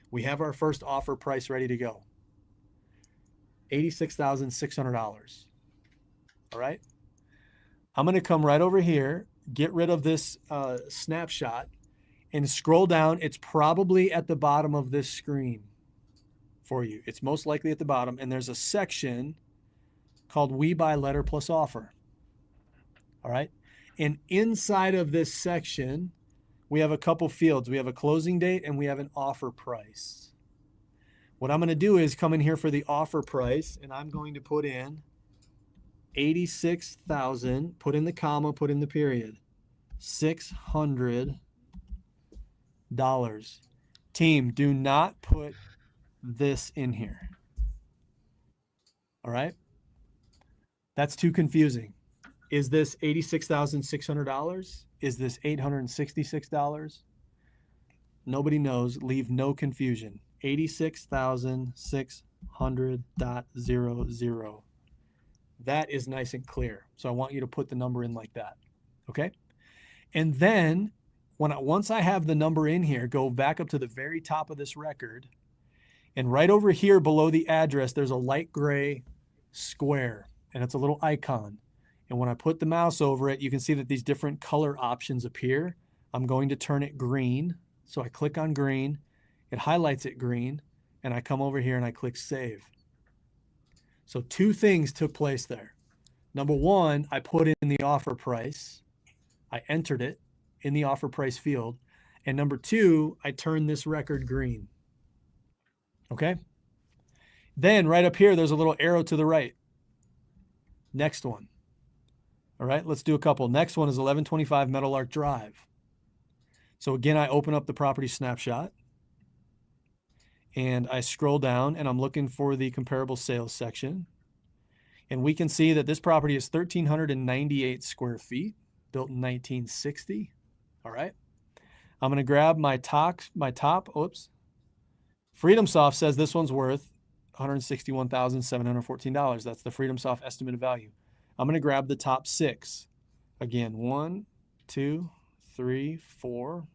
We have our first offer price ready to go. $86,600. All right. I'm going to come right over here, get rid of this snapshot, and scroll down. It's probably at the bottom of this screen for you. It's most likely at the bottom. And there's a section called We Buy Letter Plus Offer. All right. And inside of this section, we have a couple fields. We have a closing date and we have an offer price. What I'm going to do is come in here for the offer price, and I'm going to put in 86,000, put in the comma, put in the period, $600. Team, do not put this in here. All right? That's too confusing. Is this $86,600? Is this $866? Nobody knows. Leave no confusion. 86,600.00. That is nice and clear. So I want you to put the number in like that. Okay? And then once I have the number in here, go back up to the very top of this record. And right over here below the address, there's a light gray square. And it's a little icon. And when I put the mouse over it, you can see that these different color options appear. I'm going to turn it green. So I click on green. It highlights it green. And I come over here and I click save. So two things took place there. Number one, I put in the offer price. I entered it in the offer price field. And number two, I turned this record green. Okay? Then right up here, there's a little arrow to the right. Next one. All right, let's do a couple. Next one is 1125 Meadowlark Drive. So again, I open up the property snapshot. And I scroll down and I'm looking for the comparable sales section. And we can see that this property is 1,398 square feet, built in 1960. All right. I'm going to grab my top. Freedom Soft says this one's worth $161,714. That's the Freedom Soft estimated value. I'm going to grab the top six. Again, 1, 2, 3, 4,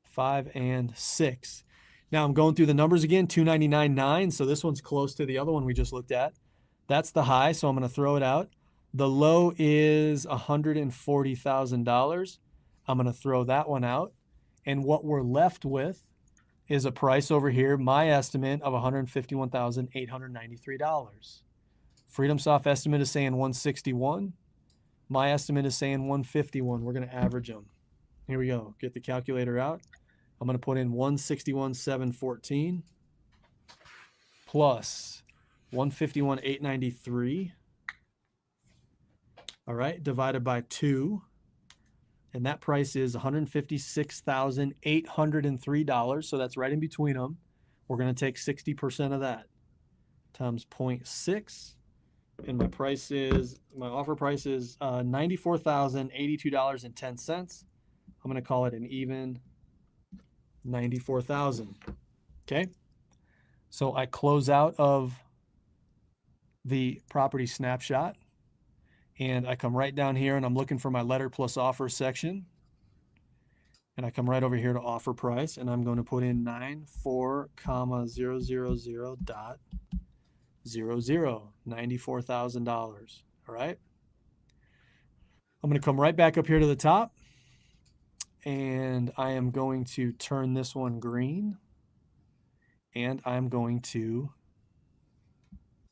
5, and 6. Now I'm going through the numbers again, 299.9. So this one's close to the other one we just looked at. That's the high, so I'm going to throw it out. The low is $140,000. I'm going to throw that one out. And what we're left with is a price over here, my estimate of $151,893. Freedom Soft estimate is saying 161. My estimate is saying 151. We're going to average them. Here we go. Get the calculator out. I'm going to put in 161,714 plus 151,893. All right, divided by 2. And that price is $156,803. So that's right in between them. We're going to take 60% of that times 0.6. And my offer price is $94,082.10. I'm going to call it an even 94,000. Okay. So I close out of the property snapshot and I come right down here and I'm looking for my letter plus offer section. And I come right over here to offer price and I'm going to put in 94,000.00, $94,000. All right. I'm going to come right back up here to the top. And I am going to turn this one green. And I'm going to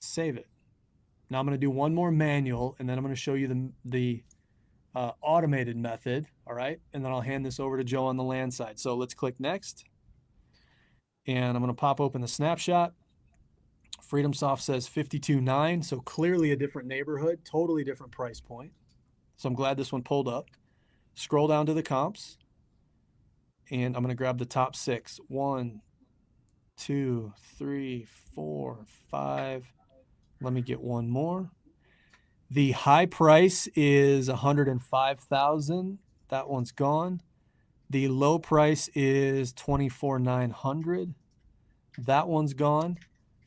save it. Now I'm going to do one more manual, and then I'm going to show you the automated method. All right. And then I'll hand this over to Joe on the land side. So let's click next. And I'm going to pop open the snapshot. Freedom Soft says 52.9. So clearly a different neighborhood, totally different price point. So I'm glad this one pulled up. Scroll down to the comps. and I'm going to grab the top 6. 1, 2, 3, 4, 5. Let me get one more. The high price is $105,000. That one's gone. The low price is $24,900. That one's gone.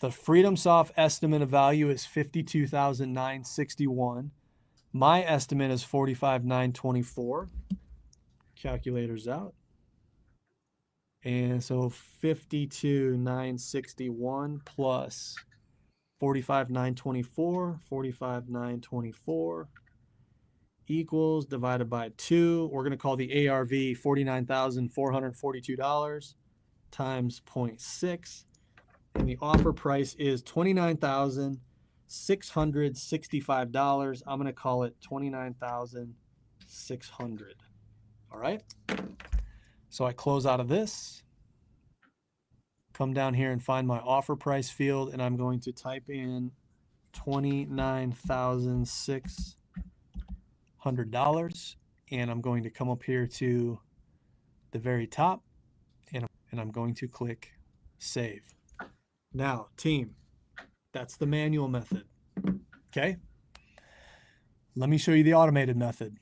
The FreedomSoft estimate of value is $52,961. My estimate is $45,924. Calculators out. And so $52,961 plus $45,924 equals divided by 2. We're going to call the ARV $49,442 times 0.6. And the offer price is $29,665. I'm going to call it $29,600. All right. So I close out of this, come down here and find my offer price field, and I'm going to type in $29,600, and I'm going to come up here to the very top, and I'm going to click save. Now, team, that's the manual method. Okay. Let me show you the automated method,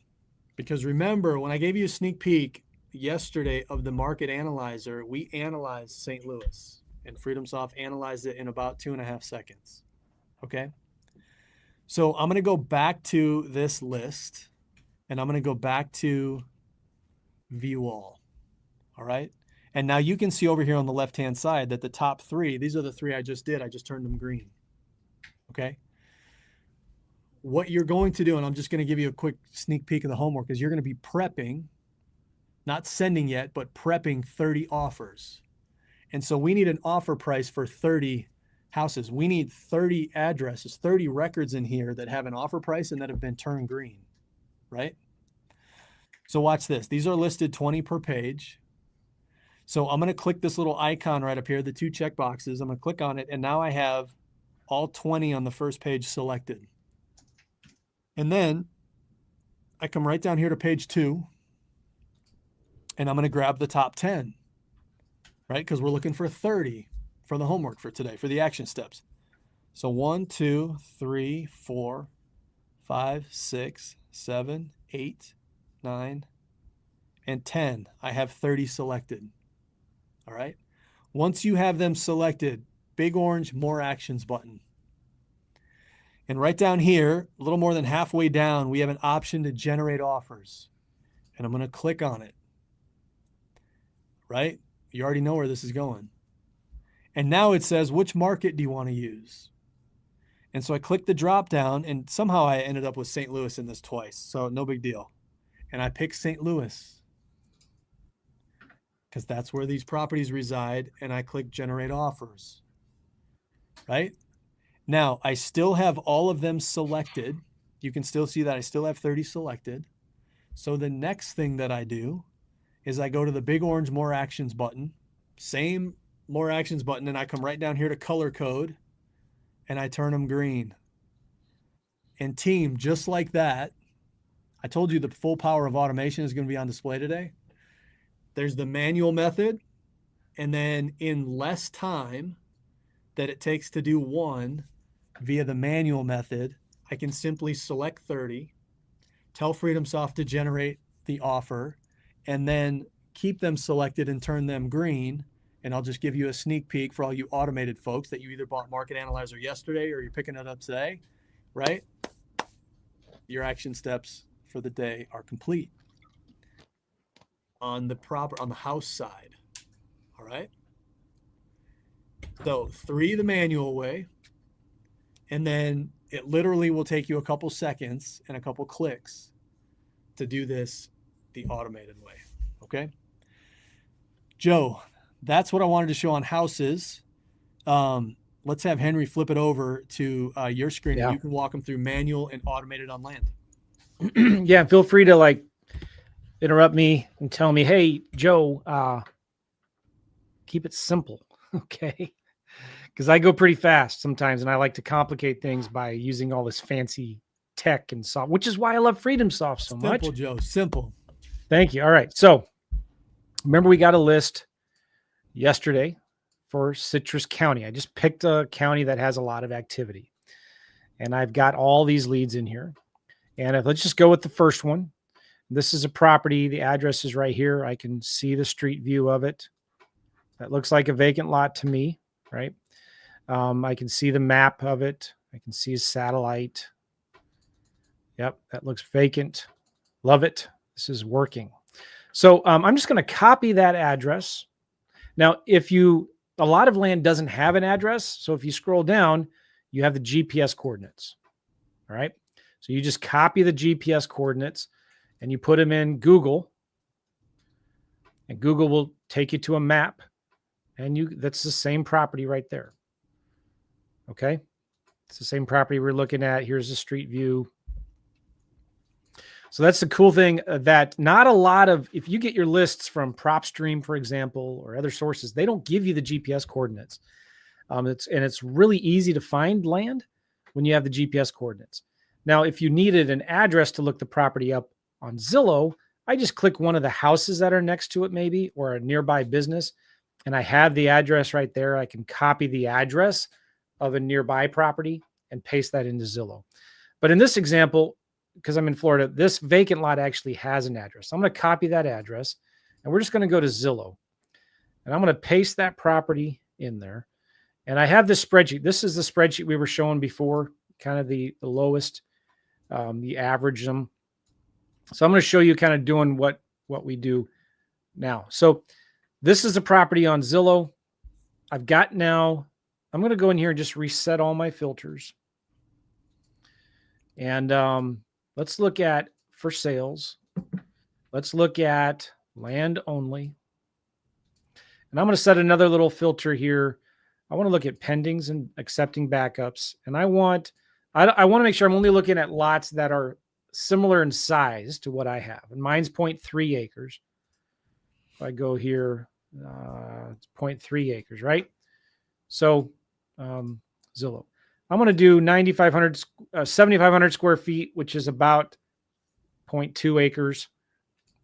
because remember when I gave you a sneak peek yesterday of the market analyzer, we analyzed St. Louis, and FreedomSoft analyzed it in about 2.5 seconds. Okay. So I'm going to go back to this list, and I'm going to go back to view all. All right. And now you can see over here on the left-hand side that the top 3, these are the 3 I just did. I just turned them green. Okay. What you're going to do, and I'm just going to give you a quick sneak peek of the homework, is you're going to be prepping, not sending yet, but prepping 30 offers. And so we need an offer price for 30 houses. We need 30 addresses, 30 records in here that have an offer price and that have been turned green, right? So watch this. These are listed 20 per page. So I'm going to click this little icon right up here, the 2 check boxes. I'm going to click on it, and now I have all 20 on the first page selected. And then I come right down here to page 2, and I'm going to grab the top 10, right? Because we're looking for 30 for the homework for today, for the action steps. So 1, 2, 3, 4, 5, 6, 7, 8, 9, and 10. I have 30 selected. All right. Once you have them selected, big orange more actions button. And right down here, a little more than halfway down, we have an option to generate offers. And I'm going to click on it. Right? You already know where this is going. And now it says, which market do you want to use? And so I click the drop down, and somehow I ended up with St. Louis in this twice. So no big deal. And I pick St. Louis because that's where these properties reside. And I click generate offers. Right? Now, I still have all of them selected. You can still see that I still have 30 selected. So the next thing that I do is I go to the big orange more actions button, same more actions button, and I come right down here to color code, and I turn them green. And team, just like that, I told you the full power of automation is going to be on display today. There's the manual method, and then in less time that it takes to do one via the manual method, I can simply select 30, tell FreedomSoft to generate the offer, and then keep them selected and turn them green. And I'll just give you a sneak peek for all you automated folks that you either bought Market Analyzer yesterday or you're picking it up today, right? Your action steps for the day are complete on the house side. All right. So 3 the manual way, and then it literally will take you a couple seconds and a couple clicks to do this the automated way. Okay. Joe, that's what I wanted to show on houses. Let's have Henry flip it over to your screen, and you can walk them through manual and automated on land. Yeah, feel free to like interrupt me and tell me, hey, Joe, keep it simple, okay? Because I go pretty fast sometimes, and I like to complicate things by using all this fancy tech and software, which is why I love FreedomSoft so much. Simple, Joe, simple. Thank you. All right, so Remember, we got a list yesterday for Citrus County. I just picked a county that has a lot of activity. And I've got all these leads in here. And let's just go with the first one. This is a property. The address is right here. I can see the street view of it. That looks like a vacant lot to me, right? I can see the map of it. I can see a satellite. Yep, that looks vacant. Love it. This is working. So I'm just going to copy that address. Now, a lot of land doesn't have an address. So if you scroll down, you have the GPS coordinates. All right. So you just copy the GPS coordinates and you put them in Google, and Google will take you to a map, and that's the same property right there. Okay. It's the same property we're looking at. Here's the street view. So that's the cool thing, that not a lot of, if you get your lists from PropStream, for example, or other sources, they don't give you the GPS coordinates. It's really easy to find land when you have the GPS coordinates. Now, if you needed an address to look the property up on Zillow, I just click one of the houses that are next to it, maybe, or a nearby business, and I have the address right there. I can copy the address of a nearby property and paste that into Zillow. But in this example, because I'm in Florida, this vacant lot actually has an address. So I'm going to copy that address, and we're just going to go to Zillow, and I'm going to paste that property in there. And I have this spreadsheet. This is the spreadsheet we were showing before, kind of the lowest, the average them. So I'm going to show you kind of doing what we do now. So this is a property on Zillow. I'm going to go in here and just reset all my filters. And let's look at for sales. Let's look at land only. And I'm going to set another little filter here. I want to look at pendings and accepting backups. And I want to make sure I'm only looking at lots that are similar in size to what I have. And mine's 0.3 acres. If I go here, it's 0.3 acres, right? So Zillow. I'm going to do 7,500 square feet, which is about 0.2 acres,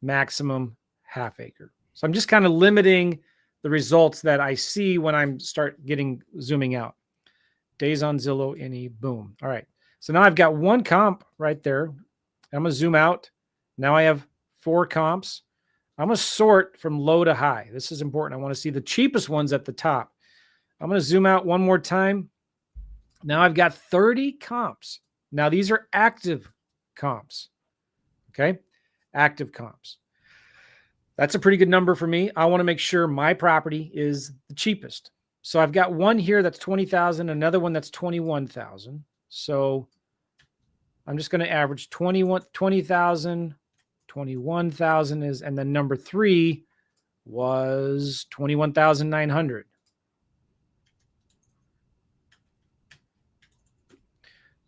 maximum half acre. So I'm just kind of limiting the results that I see when I start zooming out. Days on Zillow, any, boom. All right. So now I've got one comp right there. I'm going to zoom out. Now I have 4 comps. I'm going to sort from low to high. This is important. I want to see the cheapest ones at the top. I'm going to zoom out one more time. Now I've got 30 comps. Now these are active comps. Okay. Active comps. That's a pretty good number for me. I want to make sure my property is the cheapest. So I've got one here that's 20,000, another one that's 21,000. So I'm just going to average 20,000, 21,000 is, and then number 3 was 21,900.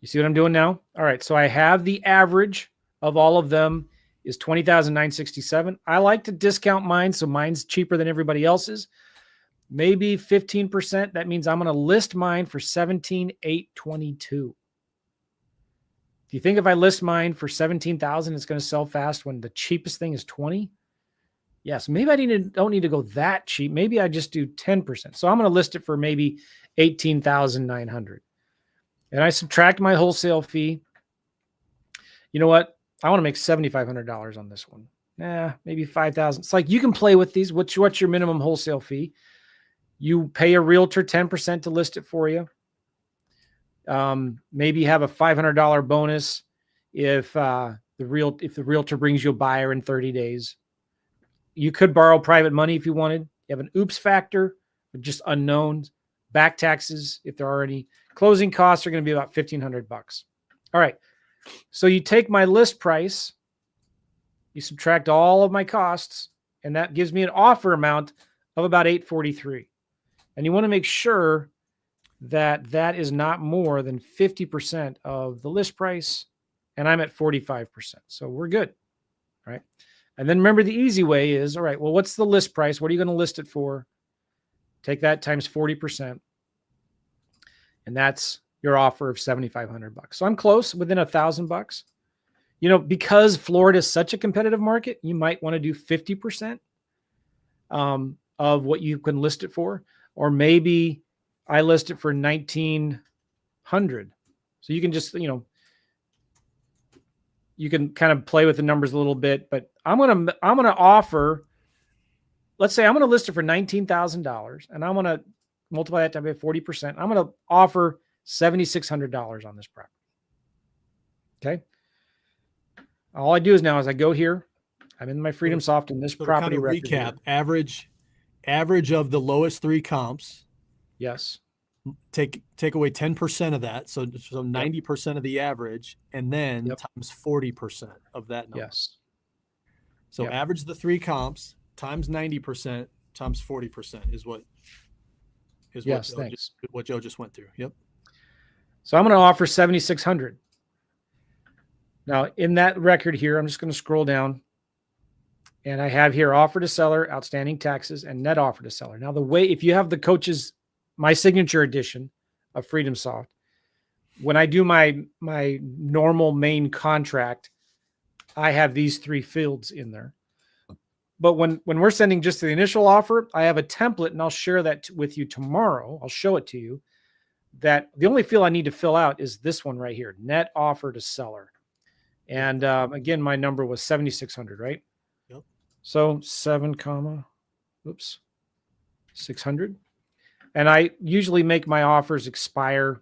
You see what I'm doing now? All right. So I have the average of all of them is 20,967. I like to discount mine, so mine's cheaper than everybody else's. Maybe 15%. That means I'm going to list mine for 17,822. Do you think if I list mine for 17,000, it's going to sell fast when the cheapest thing is 20? Yes. Maybe I don't need to go that cheap. Maybe I just do 10%. So I'm going to list it for maybe 18,900. And I subtract my wholesale fee. You know what? I want to make $7,500 on this one. Maybe 5,000. It's like you can play with these. What's your minimum wholesale fee? You pay a realtor 10% to list it for you. Maybe have a $500 bonus if the realtor brings you a buyer in 30 days. You could borrow private money if you wanted. You have an oops factor, but just unknowns. Back taxes, if there are any. Closing costs are going to be about $1,500. All right. So you take my list price, you subtract all of my costs, and that gives me an offer amount of about $843. And you want to make sure that that is not more than 50% of the list price, and I'm at 45%. So we're good, right? And then remember, the easy way is, all right, well, what's the list price? What are you going to list it for? Take that times 40%. And that's your offer of $7,500. So I'm close, within $1,000. You know, because Florida is such a competitive market, you might want to do 50%. of what you can list it for, or maybe I list it for 1900. So you can just, you can kind of play with the numbers a little bit, but I'm going to offer, let's say I'm going to list it for $19,000 and I'm going to multiply that by 40%. I'm going to offer $7,600 on this property. Okay. All I do is now is I go here, I'm in my Freedom Soft in this property record. Recap, average of the lowest 3 comps. Yes. Take away 10% of that. So 90% of the average, and then times 40% of that number. Yes. So average the 3 comps times 90% times 40% is what Joe just went through. Yep. So I'm going to offer 7,600. Now in that record here, I'm just going to scroll down and I have here offer to seller, outstanding taxes, and net offer to seller. Now if you have the coach's, my signature edition of Freedom Soft, when I do my normal main contract, I have these 3 fields in there. But when we're sending just the initial offer, I have a template, and I'll share that with you tomorrow. I'll show it to you. That the only field I need to fill out is this one right here, net offer to seller. And again, my number was 7,600, right? Yep. So 600. And I usually make my offers expire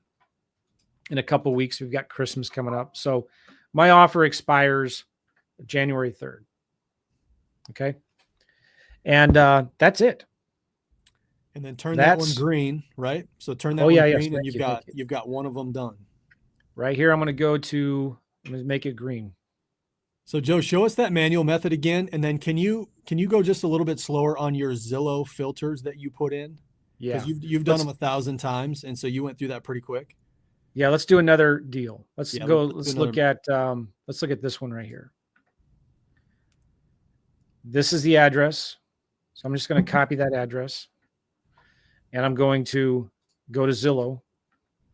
in a couple of weeks. We've got Christmas coming up. So my offer expires January 3rd. Okay. And that's it. And then turn that one green, right? So turn that one green, and you've got one of them done. Right here, I'm going to make it green. So Joe, show us that manual method again, and then can you go just a little bit slower on your Zillow filters that you put in? Yeah, because you've done them 1,000 times, and so you went through that pretty quick. Yeah, let's do another deal. Let's look at this one right here. This is the address. So I'm just going to copy that address, and I'm going to go to Zillow,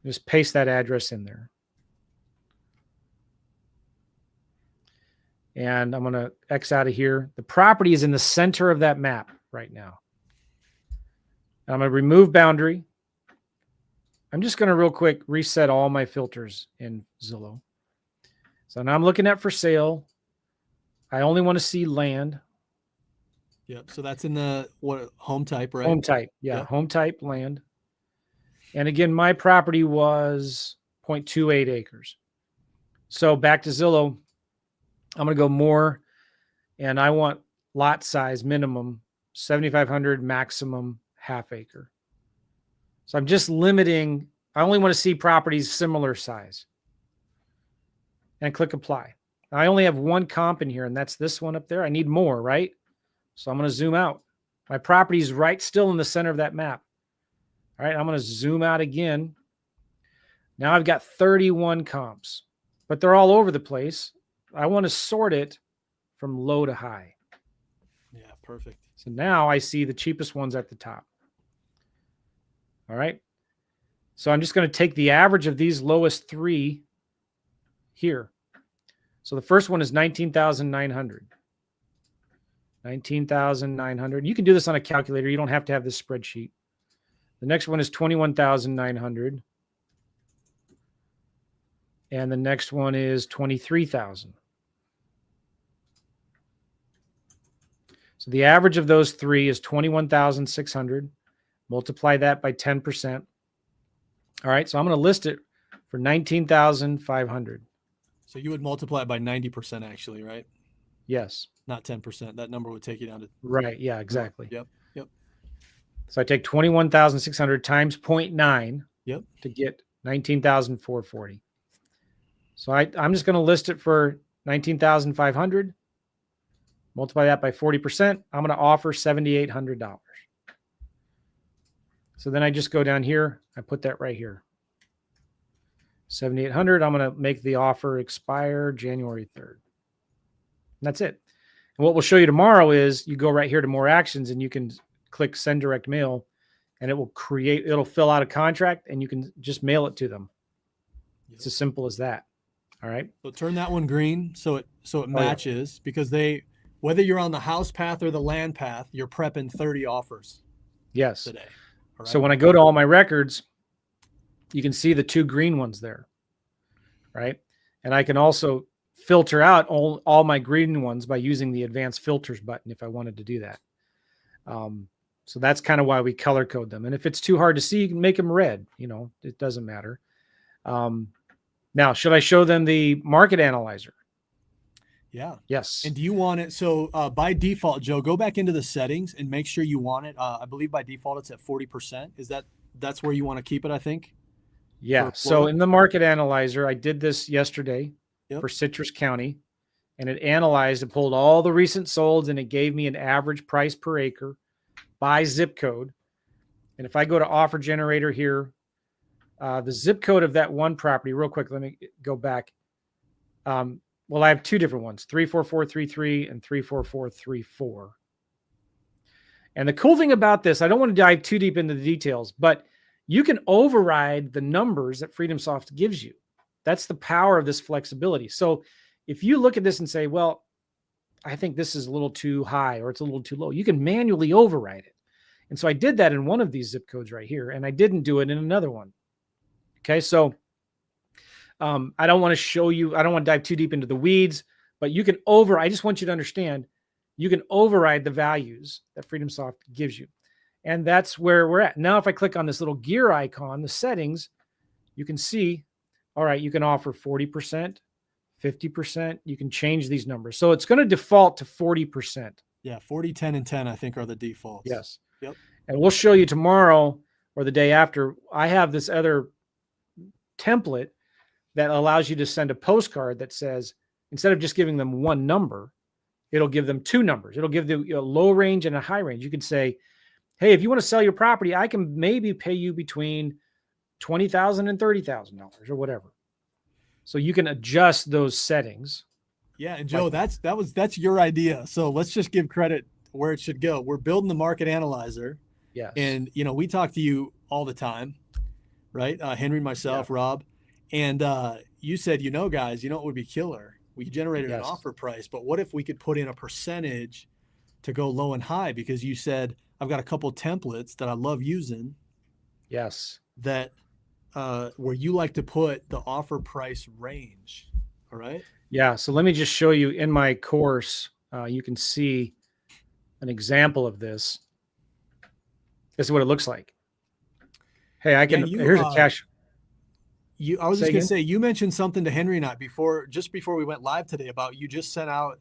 just paste that address in there. And I'm going to X out of here. The property is in the center of that map right now. And I'm going to remove boundary. I'm just going to real quick reset all my filters in Zillow. So now I'm looking at for sale. I only want to see land. Yep. So that's in the home type, right? Home type. Yeah. Yep. Home type land. And again, my property was 0.28 acres. So back to Zillow, I'm going to go more, and I want lot size minimum 7,500, maximum half acre. So I'm just limiting. I only want to see properties similar size. And click apply. I only have one comp in here, and that's this one up there. I need more, right? So I'm going to zoom out. My property is right still in the center of that map. All right, I'm going to zoom out again. Now I've got 31 comps, but they're all over the place. I want to sort it from low to high. Yeah, perfect. So now I see the cheapest ones at the top. All right. So I'm just going to take the average of these lowest 3 here. So the first one is 19,900. 19,900. You can do this on a calculator. You don't have to have this spreadsheet. The next one is 21,900. And the next one is 23,000. So the average of those 3 is 21,600. Multiply that by 10%. All right, so I'm going to list it for 19,500. So you would multiply it by 90% actually, right? Yes. Not 10%. That number would take you down to... Right, yeah, exactly. Yep. So I take 21,600 times 0.9 to get 19,440. So I'm just going to list it for 19,500. Multiply that by 40%. I'm going to offer $7,800. So then I just go down here. I put that right here. 7,800. I'm going to make the offer expire January 3rd. And that's it. And what we'll show you tomorrow is you go right here to more actions, and you can click send direct mail, and it'll fill out a contract, and you can just mail it to them. It's as simple as that. All right. So turn that one green so it matches, because Whether you're on the house path or the land path, you're prepping 30 offers Yes. today. All right? So when I go to all my records, you can see the 2 green ones there, right? And I can also filter out all my green ones by using the advanced filters button if I wanted to do that. So that's kind of why we color code them. And if it's too hard to see, you can make them red. It doesn't matter. Now, should I show them the market analyzer? Yeah. Yes. And do you want it? So by default, Joe, go back into the settings and make sure you want it. I believe by default it's at 40%. That's where you want to keep it, I think? Yeah. So in the market analyzer, I did this yesterday Yep. for Citrus County, and it analyzed and pulled all the recent solds, and it gave me an average price per acre by zip code. And if I go to offer generator here, the zip code of that one property, real quick, let me go back. Well, I have 2 different ones, 34433 and 34434. And the cool thing about this, I don't want to dive too deep into the details, but you can override the numbers that FreedomSoft gives you. That's the power of this flexibility. So if you look at this and say, well, I think this is a little too high or it's a little too low, you can manually override it. And so I did that in one of these zip codes right here, and I didn't do it in another one. Okay, so I don't want to show you, I don't want to dive too deep into the weeds, but you can I just want you to understand, you can override the values that FreedomSoft gives you. And that's where we're at. Now, if I click on this little gear icon, the settings, you can see, all right, you can offer 40%, 50%. You can change these numbers. So it's going to default to 40%. Yeah, 40, 10, and 10, I think, are the defaults. Yes. Yep. And we'll show you tomorrow or the day after. I have this other template that allows you to send a postcard that says, instead of just giving them one number, it'll give them 2 numbers. It'll give them a low range and a high range. You can say, hey, if you want to sell your property, I can maybe pay you between $20,000 and $30,000 or whatever. So you can adjust those settings. Yeah. And Joe, that's your idea. So let's just give credit where it should go. We're building the market analyzer. Yes. And, we talk to you all the time, right? Henry, myself, Rob. And you said, guys, it would be killer. We generated an offer price, but what if we could put in a percentage to go low and high? Because you said, I've got a couple templates that I love using. Yes. That where you like to put the offer price range. All right. Yeah. So let me just show you in my course. You can see an example of this. This is what it looks like. Hey, here's a cash. I was just going to say, you mentioned something to Henry and I just before we went live today about you just sent out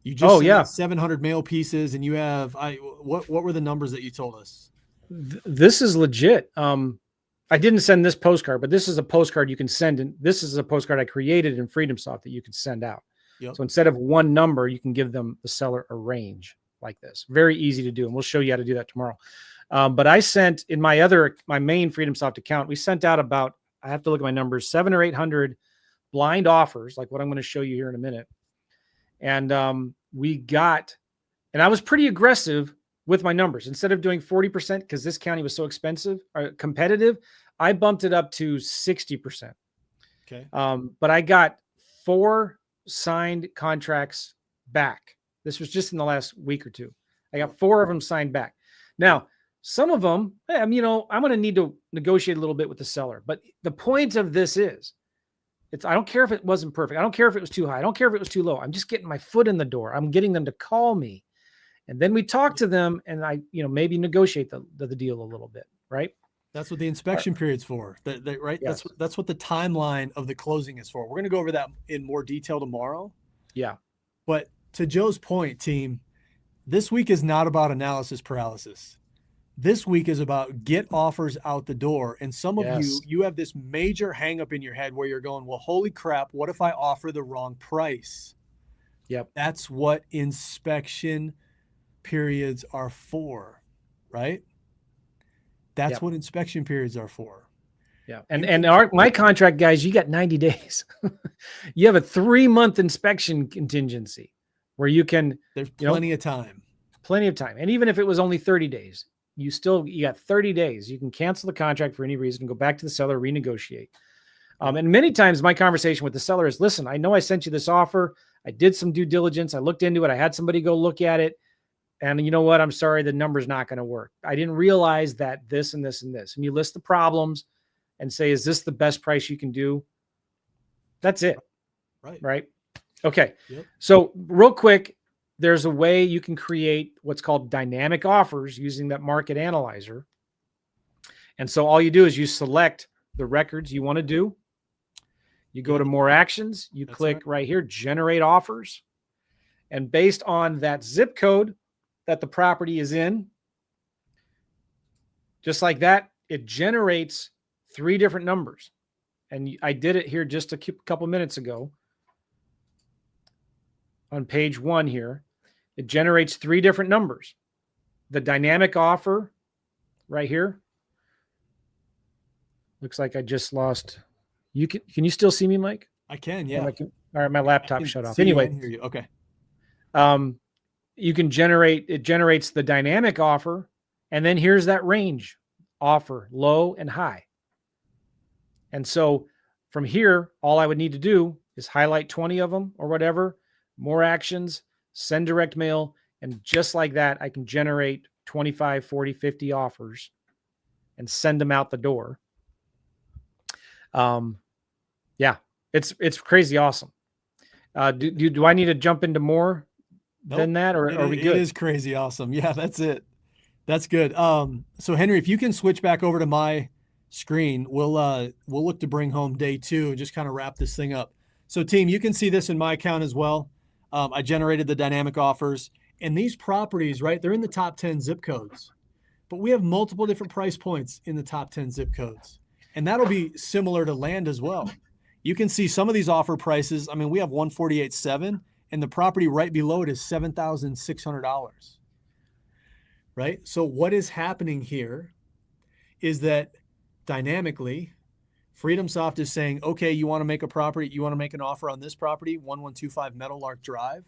700 mail pieces, and you have, what were the numbers that you told us? This is legit. I didn't send this postcard, but this is a postcard you can send. And this is a postcard I created in FreedomSoft that you can send out. Yep. So instead of one number, you can give them the seller a range like this. Very easy to do. And we'll show you how to do that tomorrow. But I sent in my main FreedomSoft account, we sent out about, I have to look at my numbers, 700 or 800 blind offers, like what I'm going to show you here in a minute. And I was pretty aggressive with my numbers. Instead of doing 40%, because this county was so expensive or competitive, I bumped it up to 60%. Okay. But I got 4 signed contracts back. This was just in the last week or 2. I got 4 of them signed back. Now, some of them, I'm going to need to negotiate a little bit with the seller. But the point of this is, I don't care if it wasn't perfect. I don't care if it was too high. I don't care if it was too low. I'm just getting my foot in the door. I'm getting them to call me. And then we talk to them and I, maybe negotiate the deal a little bit, right? That's what the inspection period's for, right? Yes. That's what the timeline of the closing is for. We're going to go over that in more detail tomorrow. Yeah. But to Joe's point, team, this week is not about analysis paralysis. This week is about get offers out the door. And some of you have this major hang up in your head where you're going, well, holy crap, what if I offer the wrong price? Yep. That's what inspection periods are for, right? That's what inspection periods are for. Yeah. And my contract, guys, you got 90 days. You have a 3-month inspection contingency where there's plenty of time. Plenty of time. And even if it was only 30 days, you got 30 days. You can cancel the contract for any reason, go back to the seller, renegotiate. And many times my conversation with the seller is, listen, I know I sent you this offer. I did some due diligence. I looked into it. I had somebody go look at it. And you know what? I'm sorry, the number's not going to work. I didn't realize that this and this and this. And you list the problems and say, is this the best price you can do? That's it. Right. Okay. Yep. So real quick, there's a way you can create what's called dynamic offers using that market analyzer. And so all you do is you select the records you want to do. You go to more actions, you click right here, generate offers. And based on that zip code that the property is in, just like that, it generates 3 different numbers. And I did it here just a couple minutes ago. On page 1 here, it generates 3 different numbers. The dynamic offer right here. Looks like I just lost. Can you still see me, Mike? I can, yeah. All right, my laptop shut off. See Anyway, you and hear you. Okay. You can it generates the dynamic offer, and then here's that range offer, low and high. And so from here, all I would need to do is highlight 20 of them or whatever, more actions, send direct mail, and just like that, I can generate 25, 40, 50 offers and send them out the door. Yeah, it's crazy awesome. Do I need to jump into more than that, or are we good? It is crazy awesome. Yeah, that's it. That's good. So Henry, if you can switch back over to my screen, we'll look to bring home day 2 and just kind of wrap this thing up. So team, you can see this in my account as well. I generated the dynamic offers, and these properties, right, they're in the top 10 zip codes, but we have multiple different price points in the top 10 zip codes. And that'll be similar to land as well. You can see some of these offer prices. I mean, we have 148.7, and the property right below it is $7,600. Right? So what is happening here is that dynamically, FreedomSoft is saying, okay, you want to make an offer on this property, 1125 Meadowlark Drive,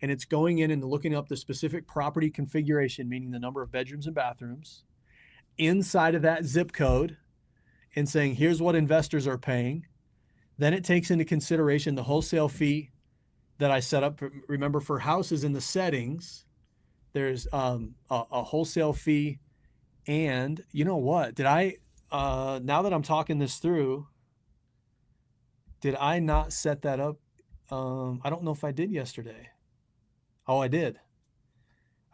and it's going in and looking up the specific property configuration, meaning the number of bedrooms and bathrooms, inside of that zip code, and saying, here's what investors are paying. Then it takes into consideration the wholesale fee that I set up. Remember, for houses in the settings, there's a wholesale fee. And you know what? Now that I'm talking this through, did I not set that up? I don't know if I did yesterday. Oh, I did.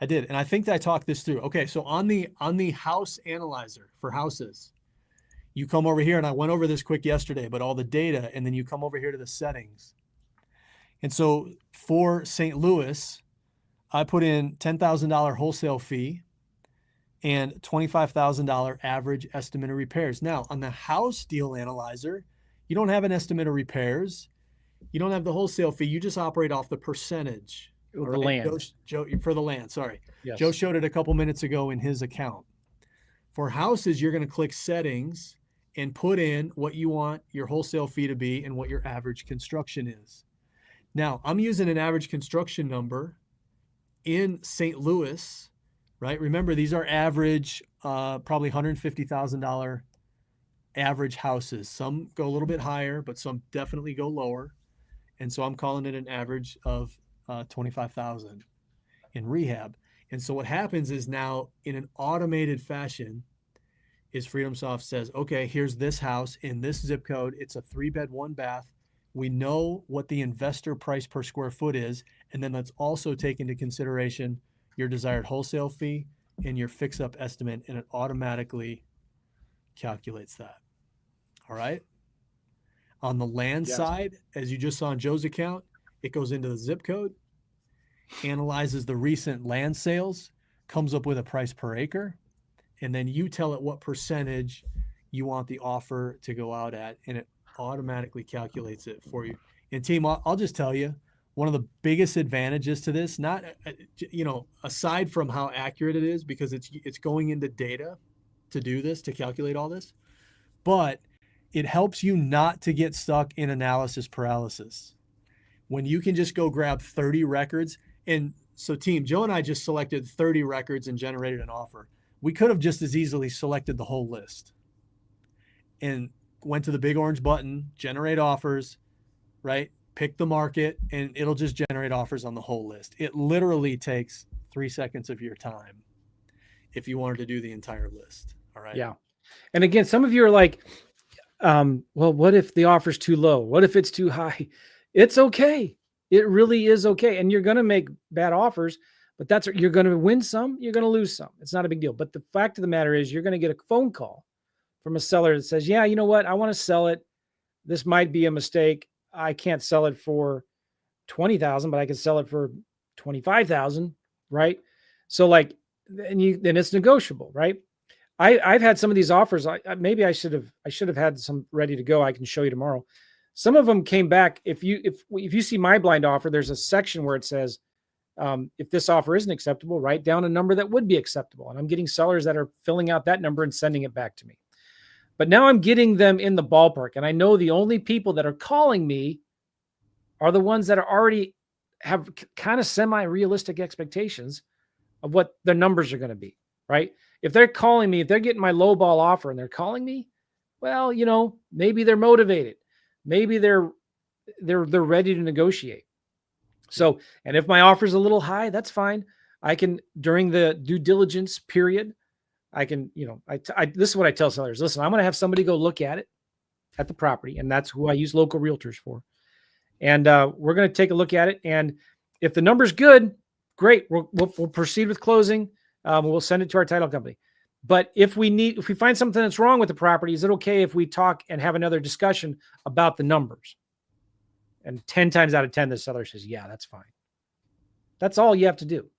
And I think that I talked this through. Okay, so on the house analyzer for houses, you come over here, and I went over this quick yesterday, but all the data, and then you come over here to the settings. And so for St. Louis, I put in $10,000 wholesale fee and $25,000 average estimate of repairs. Now, on the house deal analyzer, you don't have an estimate of repairs. You don't have the wholesale fee. You just operate off the percentage. The land. Joe, for the land, sorry. Yes. Joe showed it a couple minutes ago in his account. For houses, you're going to click settings and put in what you want your wholesale fee to be and what your average construction is. Now, I'm using an average construction number in St. Louis, right? Remember, these are average, probably $150,000 average houses. Some go a little bit higher, but some definitely go lower. And so I'm calling it an average of $25,000 in rehab. And so what happens is now, in an automated fashion, is FreedomSoft says, okay, here's this house in this zip code. It's a 3-bed, 1-bath. We know what the investor price per square foot is. And then let's also take into consideration your desired wholesale fee and your fix-up estimate, and it automatically calculates that. All right. On the land side, as you just saw in Joe's account, it goes into the zip code, analyzes the recent land sales, comes up with a price per acre, and then you tell it what percentage you want the offer to go out at, and it automatically calculates it for you. And team, I'll just tell you, one of the biggest advantages to this, not, aside from how accurate it is, because it's going into data to do this, to calculate all this, but it helps you not to get stuck in analysis paralysis. When you can just go grab 30 records. And so team, Joe and I just selected 30 records and generated an offer. We could have just as easily selected the whole list and went to the big orange button, generate offers, right? pick the market, and it'll just generate offers on the whole list. It literally takes 3 seconds of your time if you wanted to do the entire list. All right. Yeah. And again, some of you are like, well, what if the offer's too low? What if it's too high? It's okay. It really is okay. And you're going to make bad offers, but you're going to win some, you're going to lose some. It's not a big deal. But the fact of the matter is, you're going to get a phone call from a seller that says, yeah, you know what? I want to sell it. This might be a mistake. I can't sell it for 20,000, but I can sell it for 25,000. Right. So then it's negotiable. Right. I've had some of these offers. Maybe I should have had some ready to go. I can show you tomorrow. Some of them came back. If you see my blind offer, there's a section where it says, if this offer isn't acceptable, write down a number that would be acceptable. And I'm getting sellers that are filling out that number and sending it back to me. But now I'm getting them in the ballpark. And I know the only people that are calling me are the ones that are already have kind of semi-realistic expectations of what their numbers are going to be, right? If they're calling me, if they're getting my low ball offer and they're calling me, well, maybe they're motivated. Maybe they're ready to negotiate. So, and if my offer is a little high, that's fine. I can, during the due diligence period, I can, this is what I tell sellers. Listen, I'm going to have somebody go look at the property, and that's who I use local realtors for. And we're going to take a look at it. And if the number's good, great. We'll proceed with closing. We'll send it to our title company. But if we find something that's wrong with the property, is it okay if we talk and have another discussion about the numbers? And 10 times out of 10, the seller says, yeah, that's fine. That's all you have to do,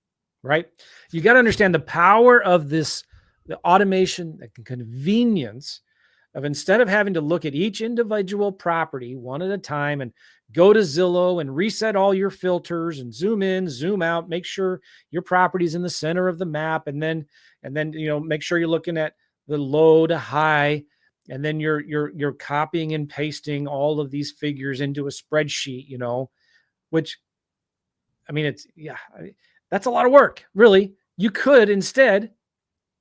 right? You got to understand the power of the automation, the convenience of, instead of having to look at each individual property one at a time and go to Zillow and reset all your filters and zoom in, zoom out, make sure your property's in the center of the map. And then, make sure you're looking at the low to high. And then you're copying and pasting all of these figures into a spreadsheet, which, that's a lot of work, really. You could instead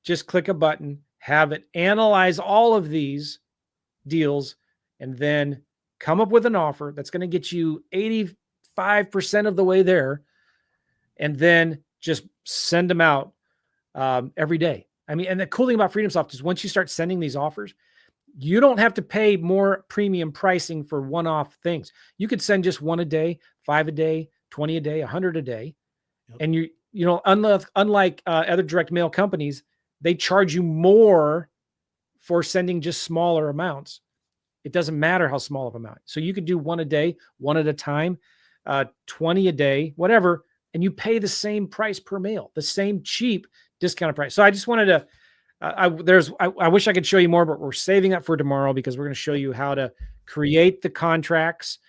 just click a button, have it analyze all of these deals, and then come up with an offer that's going to get you 85% of the way there, and then just send them out every day. And the cool thing about FreedomSoft is, once you start sending these offers, you don't have to pay more premium pricing for one-off things. You could send just 1 a day, 5 a day, 20 a day, 100 a day. Yep. And unlike other direct mail companies, they charge you more for sending just smaller amounts. It doesn't matter how small of an amount. So you could do 1 a day, 1 at a time, 20 a day, whatever, and you pay the same price per mail, the same cheap discounted price. So I just wanted to, I wish I could show you more, but we're saving that for tomorrow, because we're going to show you how to create the contracts,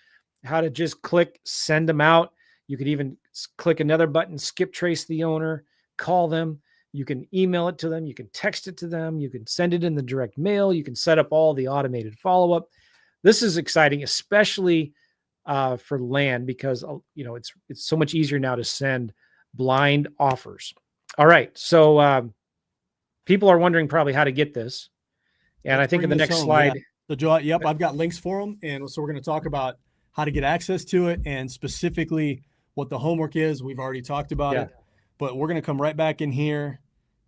how to just click, send them out. You could even click another button, skip trace the owner, call them. You can email it to them. You can text it to them. You can send it in the direct mail. You can set up all the automated follow-up. This is exciting, especially for land, because it's so much easier now to send blind offers. All right. So people are wondering probably how to get this. And Let's I think in the next home, slide. Yeah. So Joe, yep, I've got links for them. And so we're going to talk about how to get access to it, and specifically what the homework is. We've already talked about it, but we're going to come right back in here,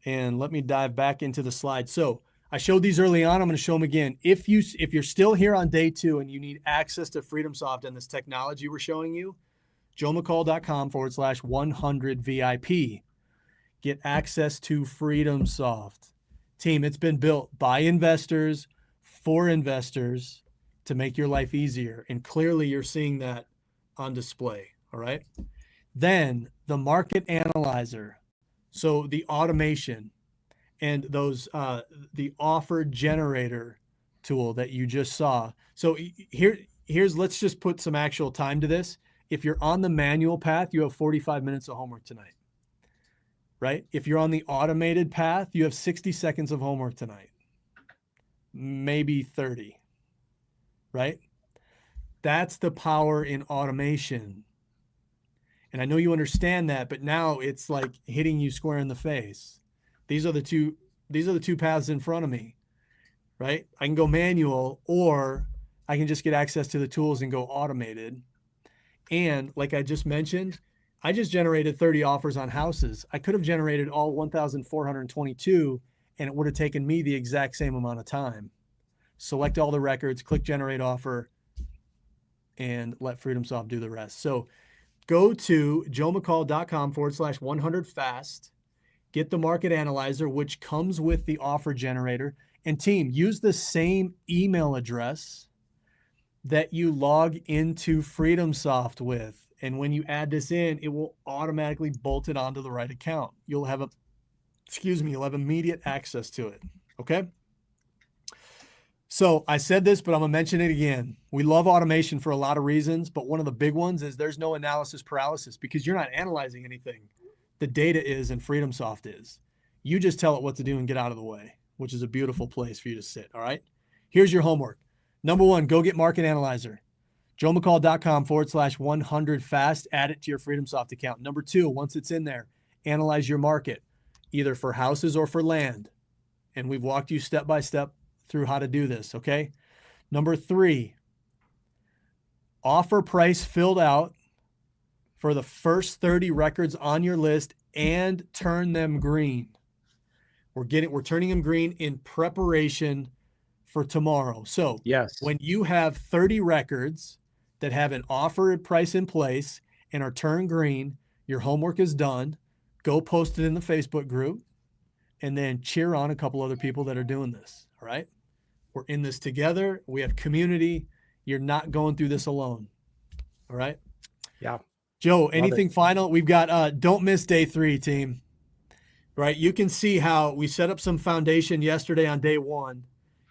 and let me dive back into the slide. So I showed these early on. I'm going to show them again. If you're still here on day 2 and you need access to FreedomSoft and this technology we're showing you, joemccall.com/100VIP. Get access to FreedomSoft. Team, it's been built by investors for investors to make your life easier. And clearly you're seeing that on display. All right. Then the market analyzer. So the automation and those, the offer generator tool that you just saw. So here's, let's just put some actual time to this. If you're on the manual path, you have 45 minutes of homework tonight. Right? If you're on the automated path, you have 60 seconds of homework tonight, maybe 30, right? That's the power in automation. And I know you understand that, but now it's like hitting you square in the face. These are the two paths in front of me, right? I can go manual, or I can just get access to the tools and go automated. And like I just mentioned, I just generated 30 offers on houses. I could have generated all 1,422 and it would have taken me the exact same amount of time. Select all the records, click generate offer, and let FreedomSoft do the rest. So go to joemccall.com/100fast, get the market analyzer, which comes with the offer generator. And team, use the same email address that you log into FreedomSoft with. And when you add this in, it will automatically bolt it onto the right account. You'll have immediate access to it. Okay. So I said this, but I'm gonna mention it again. We love automation for a lot of reasons, but one of the big ones is there's no analysis paralysis because you're not analyzing anything. The data is and FreedomSoft is. You just tell it what to do and get out of the way, which is a beautiful place for you to sit. All right. Here's your homework. Number one, go get Market Analyzer. joemccall.com/100fast. Add it to your FreedomSoft account. Number two, once it's in there, analyze your market, either for houses or for land. And we've walked you step by step through how to do this. Okay. Number three, offer price filled out for the first 30 records on your list and turn them green. We're turning them green in preparation for tomorrow. So Yes. when you have 30 records that have an offer price in place and are turned green, your homework is done. Go post it in the Facebook group and then cheer on a couple other people that are doing this. All right. We're in this together. We have community. You're not going through this alone. All right. Yeah. Joe, anything final? We've got, don't miss day 3, team. Right. You can see how we set up some foundation yesterday on day 1.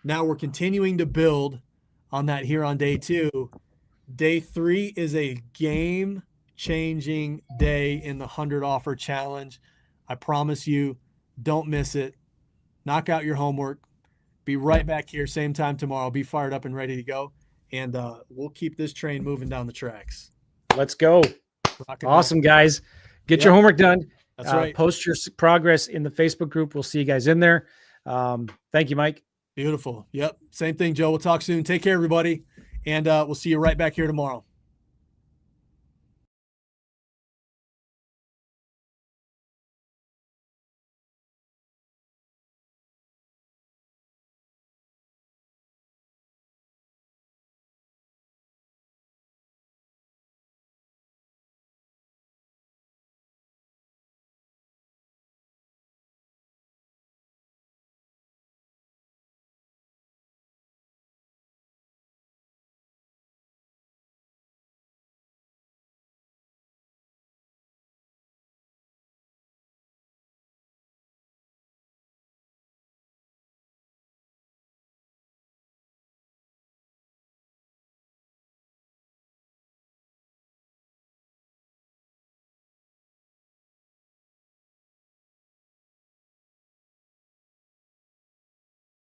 Now we're continuing to build on that here on day 2. Day 3 is a game-changing day in the 100 offer challenge. I promise you, don't miss it. Knock out your homework. Be right back here, same time tomorrow. Be fired up and ready to go. And we'll keep this train moving down the tracks. Let's go. Awesome, guys. Get your homework done. That's right. Post your progress in the Facebook group. We'll see you guys in there. Thank you, Mike. Beautiful. Yep. Same thing, Joe. We'll talk soon. Take care, everybody. And we'll see you right back here tomorrow.